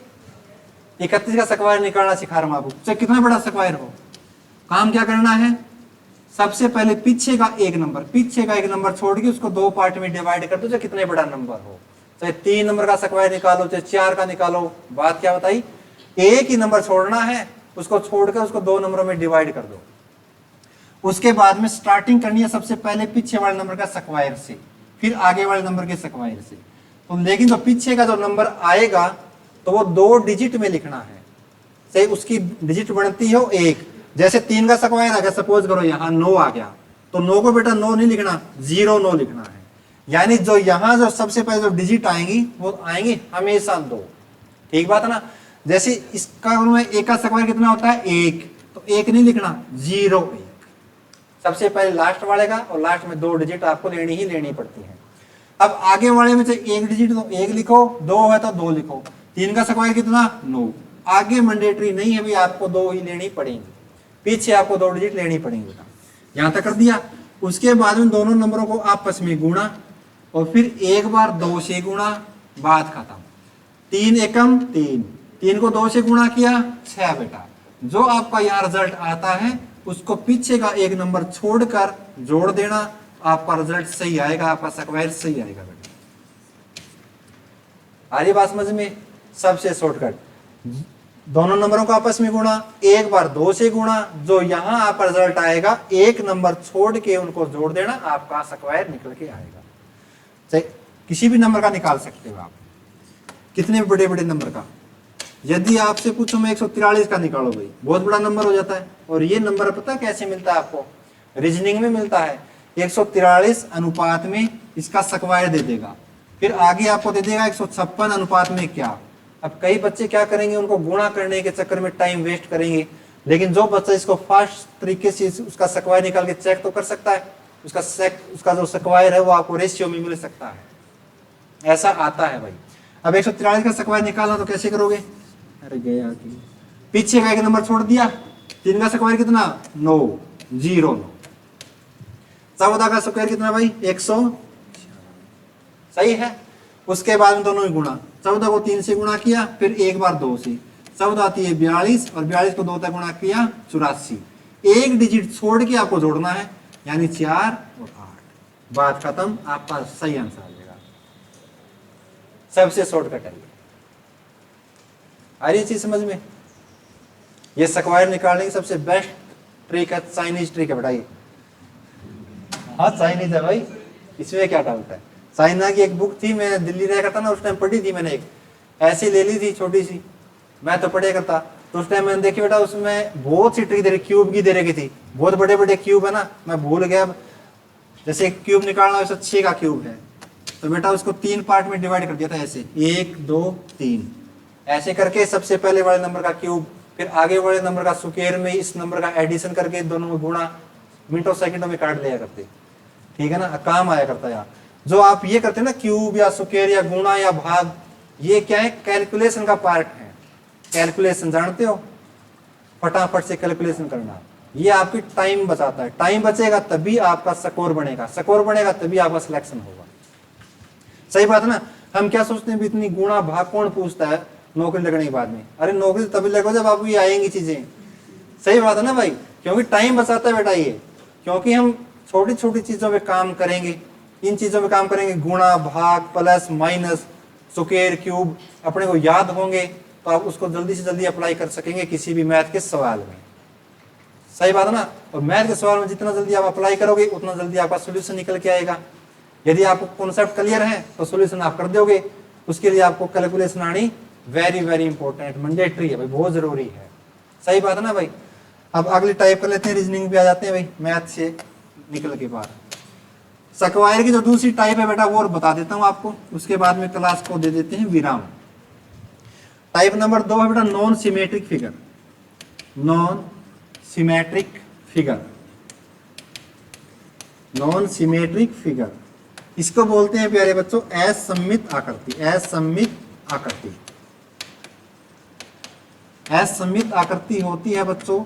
31 का स्क्वायर निकालना सिखा रहा हूं आपको, चाहे कितना बड़ा स्क्वायर हो। काम क्या करना है, सबसे पहले पीछे का एक नंबर छोड़ के उसको 2 पार्ट में डिवाइड कर दो, चाहे कितने बड़ा नंबर हो, चाहे 3 नंबर का स्क्वायर निकालो चाहे 4 का निकालो। बात क्या बताई, एक ही नंबर छोड़ना है, उसको छोड़कर उसको 2 नंबरों में डिवाइड कर दो। उसके बाद में स्टार्टिंग करनी है सबसे पहले पीछे वाले नंबर का स्क्वायर से, फिर आगे वाले नंबर के स्क्वायर से। तो लेकिन तो पीछे का जो नंबर आएगा तो वो 2 डिजिट में लिखना है, चाहे उसकी डिजिट बनती हो 1। जैसे 3 का स्क्वायर आ गया, सपोज करो यहाँ 9 आ गया, तो 9 को बेटा 9 नहीं लिखना, 0 लिखना है। यानी जो यहाँ जो सबसे पहले जो डिजिट आएंगी वो आएंगी हमेशा 2। ठीक बात है ना। जैसे इसका में 1 का स्क्वायर कितना होता है 1, तो 1 नहीं लिखना, 0 1 सबसे पहले लास्ट वाले का, और लास्ट में 2 डिजिट आपको लेनी ही लेनी पड़ती है। अब आगे वाले में से 1 डिजिट तो 1 लिखो, 2 है तो 2 लिखो। 3 का स्क्वायर कितना 9, आगे मैंडेटरी नहीं है भाई, आपको 2 ही लेनी पड़ेंगी, पीछे आपको 2 डिजिट लेनी पड़ेंगी बेटा। यहां तक कर दिया। उसके बाद में दोनों नंबरों को आपस में गुणा, और फिर एक बार 2 से गुणा, बात खत्म। 3 एकम 3, 3 को 2 से गुणा किया 6 बेटा। जो आपका यहाँ रिजल्ट आता है उसको पीछे का एक नंबर छोड़कर जोड़ देना, आपका रिजल्ट सही आएगा, आपका स्क्वायर सही आएगा बेटा। आ रही बात समझ में? सबसे शॉर्टकट, दोनों नंबरों को आपस में गुणा, एक बार 2 से गुणा, जो यहां आपका रिजल्ट आएगा एक नंबर छोड़ के उनको जोड़ देना, आपका स्क्वायर निकल के आएगा। चाहे किसी भी नंबर का निकाल सकते हो आप, कितने बड़े बड़े नंबर का। यदि आपसे पूछो मैं 143 का निकालो भाई, बहुत बड़ा नंबर हो जाता है। और ये नंबर पता कैसे मिलता है आपको? रीजनिंग में मिलता है। 143 अनुपात में इसका स्क्वायर दे देगा, फिर आगे आपको दे देगा 156 अनुपात में क्या। अब कई बच्चे क्या करेंगे, उनको गुणा करने के चक्कर में टाइम वेस्ट करेंगे, लेकिन जो बच्चा इसको फास्ट तरीके से उसका स्क्वायर निकाल के चेक तो कर सकता है, उसका जो स्क्वायर है वो आपको रेशियो में मिल सकता है, ऐसा आता है भाई। अब 143 का स्क्वायर निकालना तो कैसे करोगे? अरे गया कि पीछे का एक नंबर छोड़ दिया। 3 का स्क्वायर कितना 9, 0 9। 14 का स्क्वायर कितना भाई 100, सही है। उसके बाद में दोनों ही गुणा, 14 को 3 से गुणा किया, फिर एक बार 2 से, 14 आती है 42, और 42 को 2 तक गुणा किया 84। एक डिजिट छोड़ के आपको जोड़ना है, यानी 4 और 8, बात खत्म, आपका सही आंसर आ जाएगा। सबसे शॉर्टकट है। आ रही चीज समझ में? ये स्क्वायर निकालने की सबसे बेस्ट ट्रिक है, चाइनीज ट्रिक है बेटा ये। हाँ चाइनीज है भाई, इसमें क्या डाउट है। चाइना की एक बुक थी, मैं दिल्ली रह करता ना, उस टाइम पढ़ी थी मैंने, एक ऐसी ले ली थी छोटी सी, मैं तो पढ़े करता, तो उस टाइम मैंने देखी बेटा उसमें बहुत सी ट्रिक दे रही, क्यूब की दे रखी थी, बहुत बड़े बड़े क्यूब है ना, मैं भूल गया, जैसे क्यूब निकालना वैसे 6 का क्यूब है, तो बेटा उसको 3 पार्ट में डिवाइड कर दिया था, ऐसे 1 2 3 ऐसे करके, सबसे पहले वाले नंबर का क्यूब, फिर आगे वाले नंबर का स्क्वायर में इस नंबर का एडिशन करके दोनों में गुणा, मिनटों सेकंडों में काट लिया करते, ठीक है ना, काम आया करता यार। जो आप ये करते हैं ना, क्यूब या स्क्वायर या गुणा या भाग, ये क्या है, कैलकुलेशन का पार्ट है। कैलकुलेशन जानते हो, फटाफट से कैलकुलेशन करना, ये आपकी टाइम बचाता है। टाइम बचेगा तभी आपका स्कोर बनेगा, स्कोर बनेगा तभी आपका सिलेक्शन होगा। सही बात है ना। हम क्या सोचते हैं, इतनी गुणा भाग कौन पूछता है नौकरी लगने के बाद में? अरे नौकरी तभी लगो जब आपको ये आएंगी चीजें। सही बात है ना भाई, क्योंकि टाइम बचाता है बेटा ये, क्योंकि हम छोटी छोटी चीजों पे काम करेंगे, इन चीजों पे काम करेंगे, गुणा भाग प्लस माइनस स्क्वायर क्यूब अपने को याद होंगे, तो आप उसको जल्दी से जल्दी अप्लाई कर सकेंगे किसी भी मैथ के सवाल में। सही बात है ना। और मैथ के सवाल में जितना जल्दी आप अप्लाई करोगे उतना जल्दी आपका सोल्यूशन निकल के आएगा। यदि आपको कॉन्सेप्ट क्लियर है तो सोल्यूशन आप कर दोगे, उसके लिए आपको कैलकुलेशन आनी वेरी वेरी इंपॉर्टेंट, मैंडेटरी है भाई, बहुत जरूरी है। सही बात है ना भाई। अब अगली टाइप कर लेते हैं, रीजनिंग पे आ जाते हैं भाई, मैथ से निकल के बाहर। स्क्वायर की जो दूसरी टाइप है बेटा वो और बता देता हूं आपको, उसके बाद में क्लास को दे देते हैं विराम। टाइप नंबर 2 है बेटा non symmetric figure. Non symmetric figure, non symmetric figure, इसको बोलते हैं प्यारे बच्चों असममित आकृति। असममित आकृति, असममित आकृति होती है बच्चों,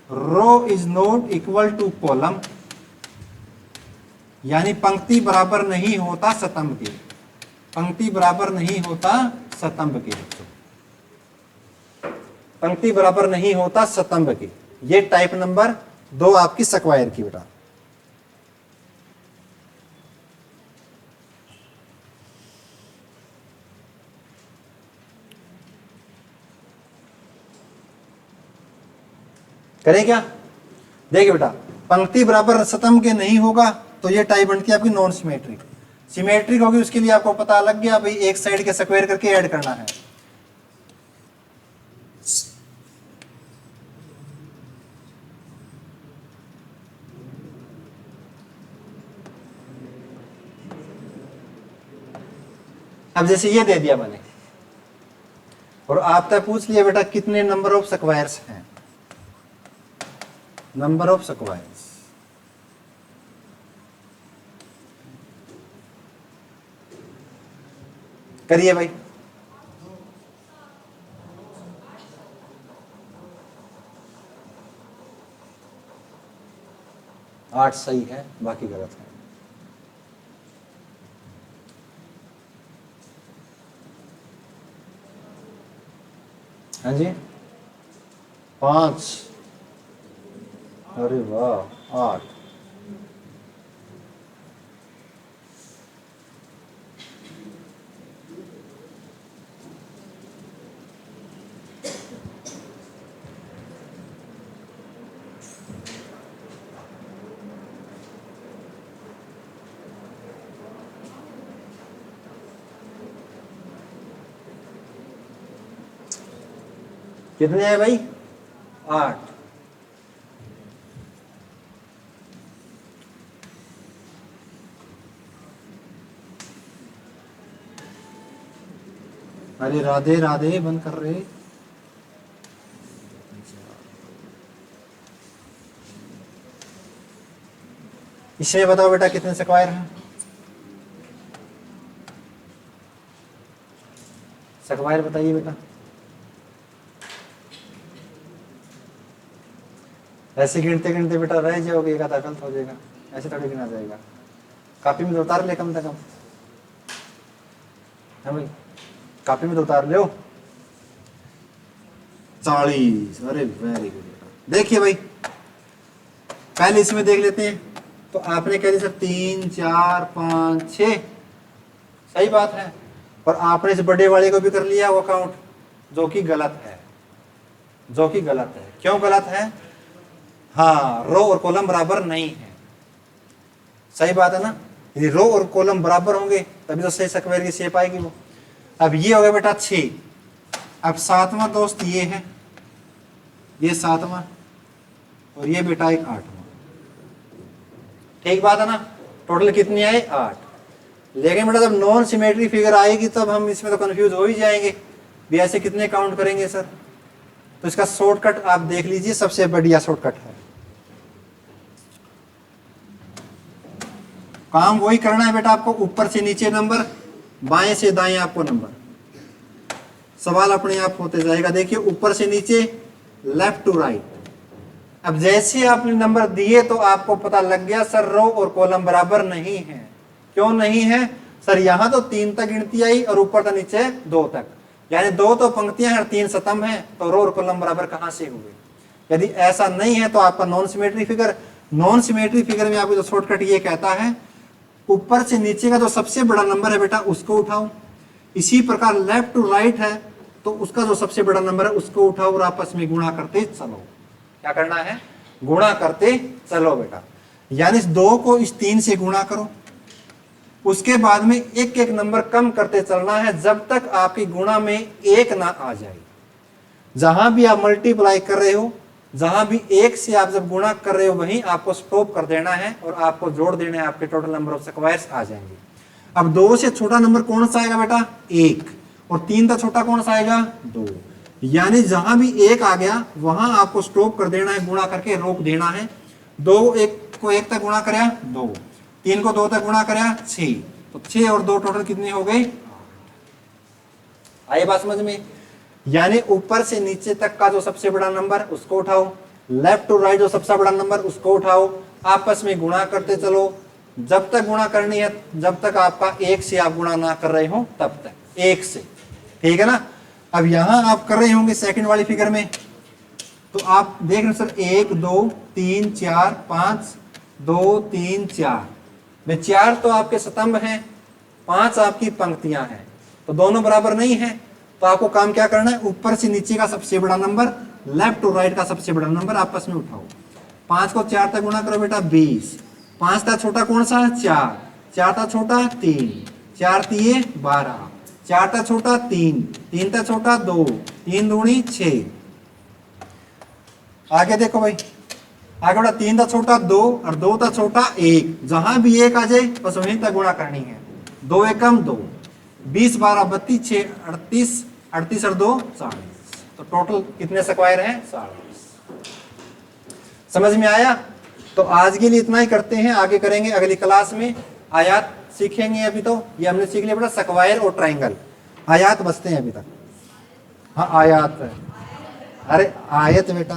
row is not equal to column, यानी पंक्ति बराबर नहीं होता स्तंभ के। पंक्ति बराबर नहीं होता स्तंभ के बच्चों, पंक्ति बराबर नहीं होता स्तंभ के। ये टाइप नंबर 2 आपकी स्क्वायर की बेटा। करें क्या? देखिए बेटा, पंक्ति बराबर स्तंभ के नहीं होगा तो ये टाइप बनती है आपकी नॉन सिमेट्रिक। सिमेट्रिक होगी उसके लिए आपको पता लग गया भाई, एक साइड के स्क्वायर करके ऐड करना है। अब जैसे ये दे दिया मैंने, और आपसे पूछ लिया बेटा कितने नंबर ऑफ स्क्वायर्स हैं, नंबर ऑफ स्क्वायर्स। करिए भाई। 8 सही है, बाकी गलत है। हाँ जी 5, अरे वाह 8। कितने हैं भाई? 8। अरे राधे राधे बंद कर रहे। इसमें बताओ बेटा कितने स्क्वायर हैं? स्क्वायर बताइए बेटा। ऐसे गिनते गिनते बेटा रह जाओगे, एक आधा गलत हो जाएगा, ऐसे थोड़ी गिना जाएगा। कॉपी में तो उतार ले कम से कम, है भाई, कॉपी में तो उतार लो। 40, अरे वेरी गुड बेटा। देखिए भाई पहले इसमें देख लेते हैं। तो आपने कह दिया सर 3 4 5 6, सही बात है। और आपने इस बड़े वाले को भी कर लिया वो काउंट, जो कि गलत है, जो कि गलत है। क्यों गलत है? हाँ, रो और कॉलम बराबर नहीं है, सही बात है ना। यदि रो और कॉलम बराबर होंगे तभी तो सही स्क्वायर की शेप आएगी वो। अब ये हो गया बेटा 6। अब 7वां दोस्त ये है, ये 7वां, और ये बेटा एक 8वां। ठीक बात है ना। टोटल कितनी आए? 8। लेकिन बेटा जब नॉन सिमेट्री फिगर आएगी तब हम इसमें तो कंफ्यूज हो ही जाएंगे भी ऐसे कितने काउंट करेंगे सर। तो इसका शॉर्टकट आप देख लीजिए, सबसे बढ़िया शॉर्टकट है। काम वही करना है बेटा आपको, ऊपर से नीचे नंबर, बाएं से दाएं आपको नंबर। सवाल अपने आप होते जाएगा। देखिए ऊपर से नीचे, लेफ्ट टू राइट। अब जैसे आपने नंबर दिए तो आपको पता लग गया सर रो और कॉलम बराबर नहीं है। क्यों नहीं है सर? यहां तो 3 तक गिनती आई और ऊपर तो नीचे 2 तक, यानी 2 तो पंक्तियां हैं और 3 स्तंभ हैं, तो रो और कॉलम बराबर कहां से हुए? यदि ऐसा नहीं है तो आपका non symmetry figure. Non symmetry figure में आपको जो शॉर्टकट ये कहता है, ऊपर से नीचे का जो सबसे बड़ा नंबर है बेटा उसको उठाओ। इसी प्रकार लेफ्ट टू राइट है तो उसका जो सबसे बड़ा नंबर है उसको उठाओ और आपस में गुणा करते चलो। क्या करना है? गुणा करते चलो बेटा। यानी इस 2 को इस 3 से गुणा करो, उसके बाद में एक एक नंबर कम करते चलना है जब तक आपकी गुणा में 1 ना आ जाए। जहां भी आप मल्टीप्लाई कर रहे हो, जहां भी 1 से आप जब गुणा कर रहे हो वहीं आपको स्टॉप कर देना है और आपको जोड़ देना है, आपके टोटल नंबर ऑफ स्क्वायर्स आ जाएंगे। अब 2 से छोटा नंबर कौन सा आएगा बेटा? 1। और 3 का छोटा कौन सा आएगा? 2। यानी जहां भी 1 आ गया वहां आपको स्टॉप कर देना है, गुणा करके रोक देना है। 2 1 को 1 तक गुणा करया 2, 3 को 2 तक गुणा करया 6, तो 6 और 2 टोटल कितने हो गए? आई बात समझ में? यानी ऊपर से नीचे तक का जो सबसे बड़ा नंबर उसको उठाओ, लेफ्ट टू राइट जो सबसे बड़ा नंबर उसको उठाओ, आपस में गुणा करते चलो। जब तक गुणा करनी है, जब तक आपका 1 से आप गुणा ना कर रहे हो तब तक, 1 से। ठीक है ना। अब यहां आप कर रहे होंगे सेकंड वाली फिगर में, तो आप देख रहे हो सर 1 2 3 4 5, 2 3 4 में 4 तो आपके स्तंभ हैं, 5 आपकी पंक्तियां हैं, तो दोनों बराबर नहीं है। तो आपको काम क्या करना है? ऊपर से नीचे का सबसे बड़ा नंबर, लेफ्ट टू राइट का सबसे बड़ा नंबर आपस में उठाओ। 5 को 4 तक गुणा करो बेटा 20, 5 का छोटा कौन सा है? 4, 4 का छोटा 3, 4 तिये 12, 4 का छोटा 3, 3 का छोटा 2, 3 दूनी 6। आगे देखो भाई, आगे बेटा 3 का छोटा 2 और 2 का छोटा 1, जहां भी 1 आ जाए बस वहीं तक गुणा करनी है। 2 एकम 2, 20 12 32 6 38, 38 और 2 40, तो टोटल कितने स्क्वायर हैं? 40। समझ में आया? तो आज के लिए इतना ही करते हैं, आगे करेंगे अगली क्लास में। आयात सीखेंगे। अभी तो ये हमने सीख लिया बेटा स्क्वायर और ट्रायंगल, आयात बचते हैं अभी तक। हाँ आयात, अरे आयत बेटा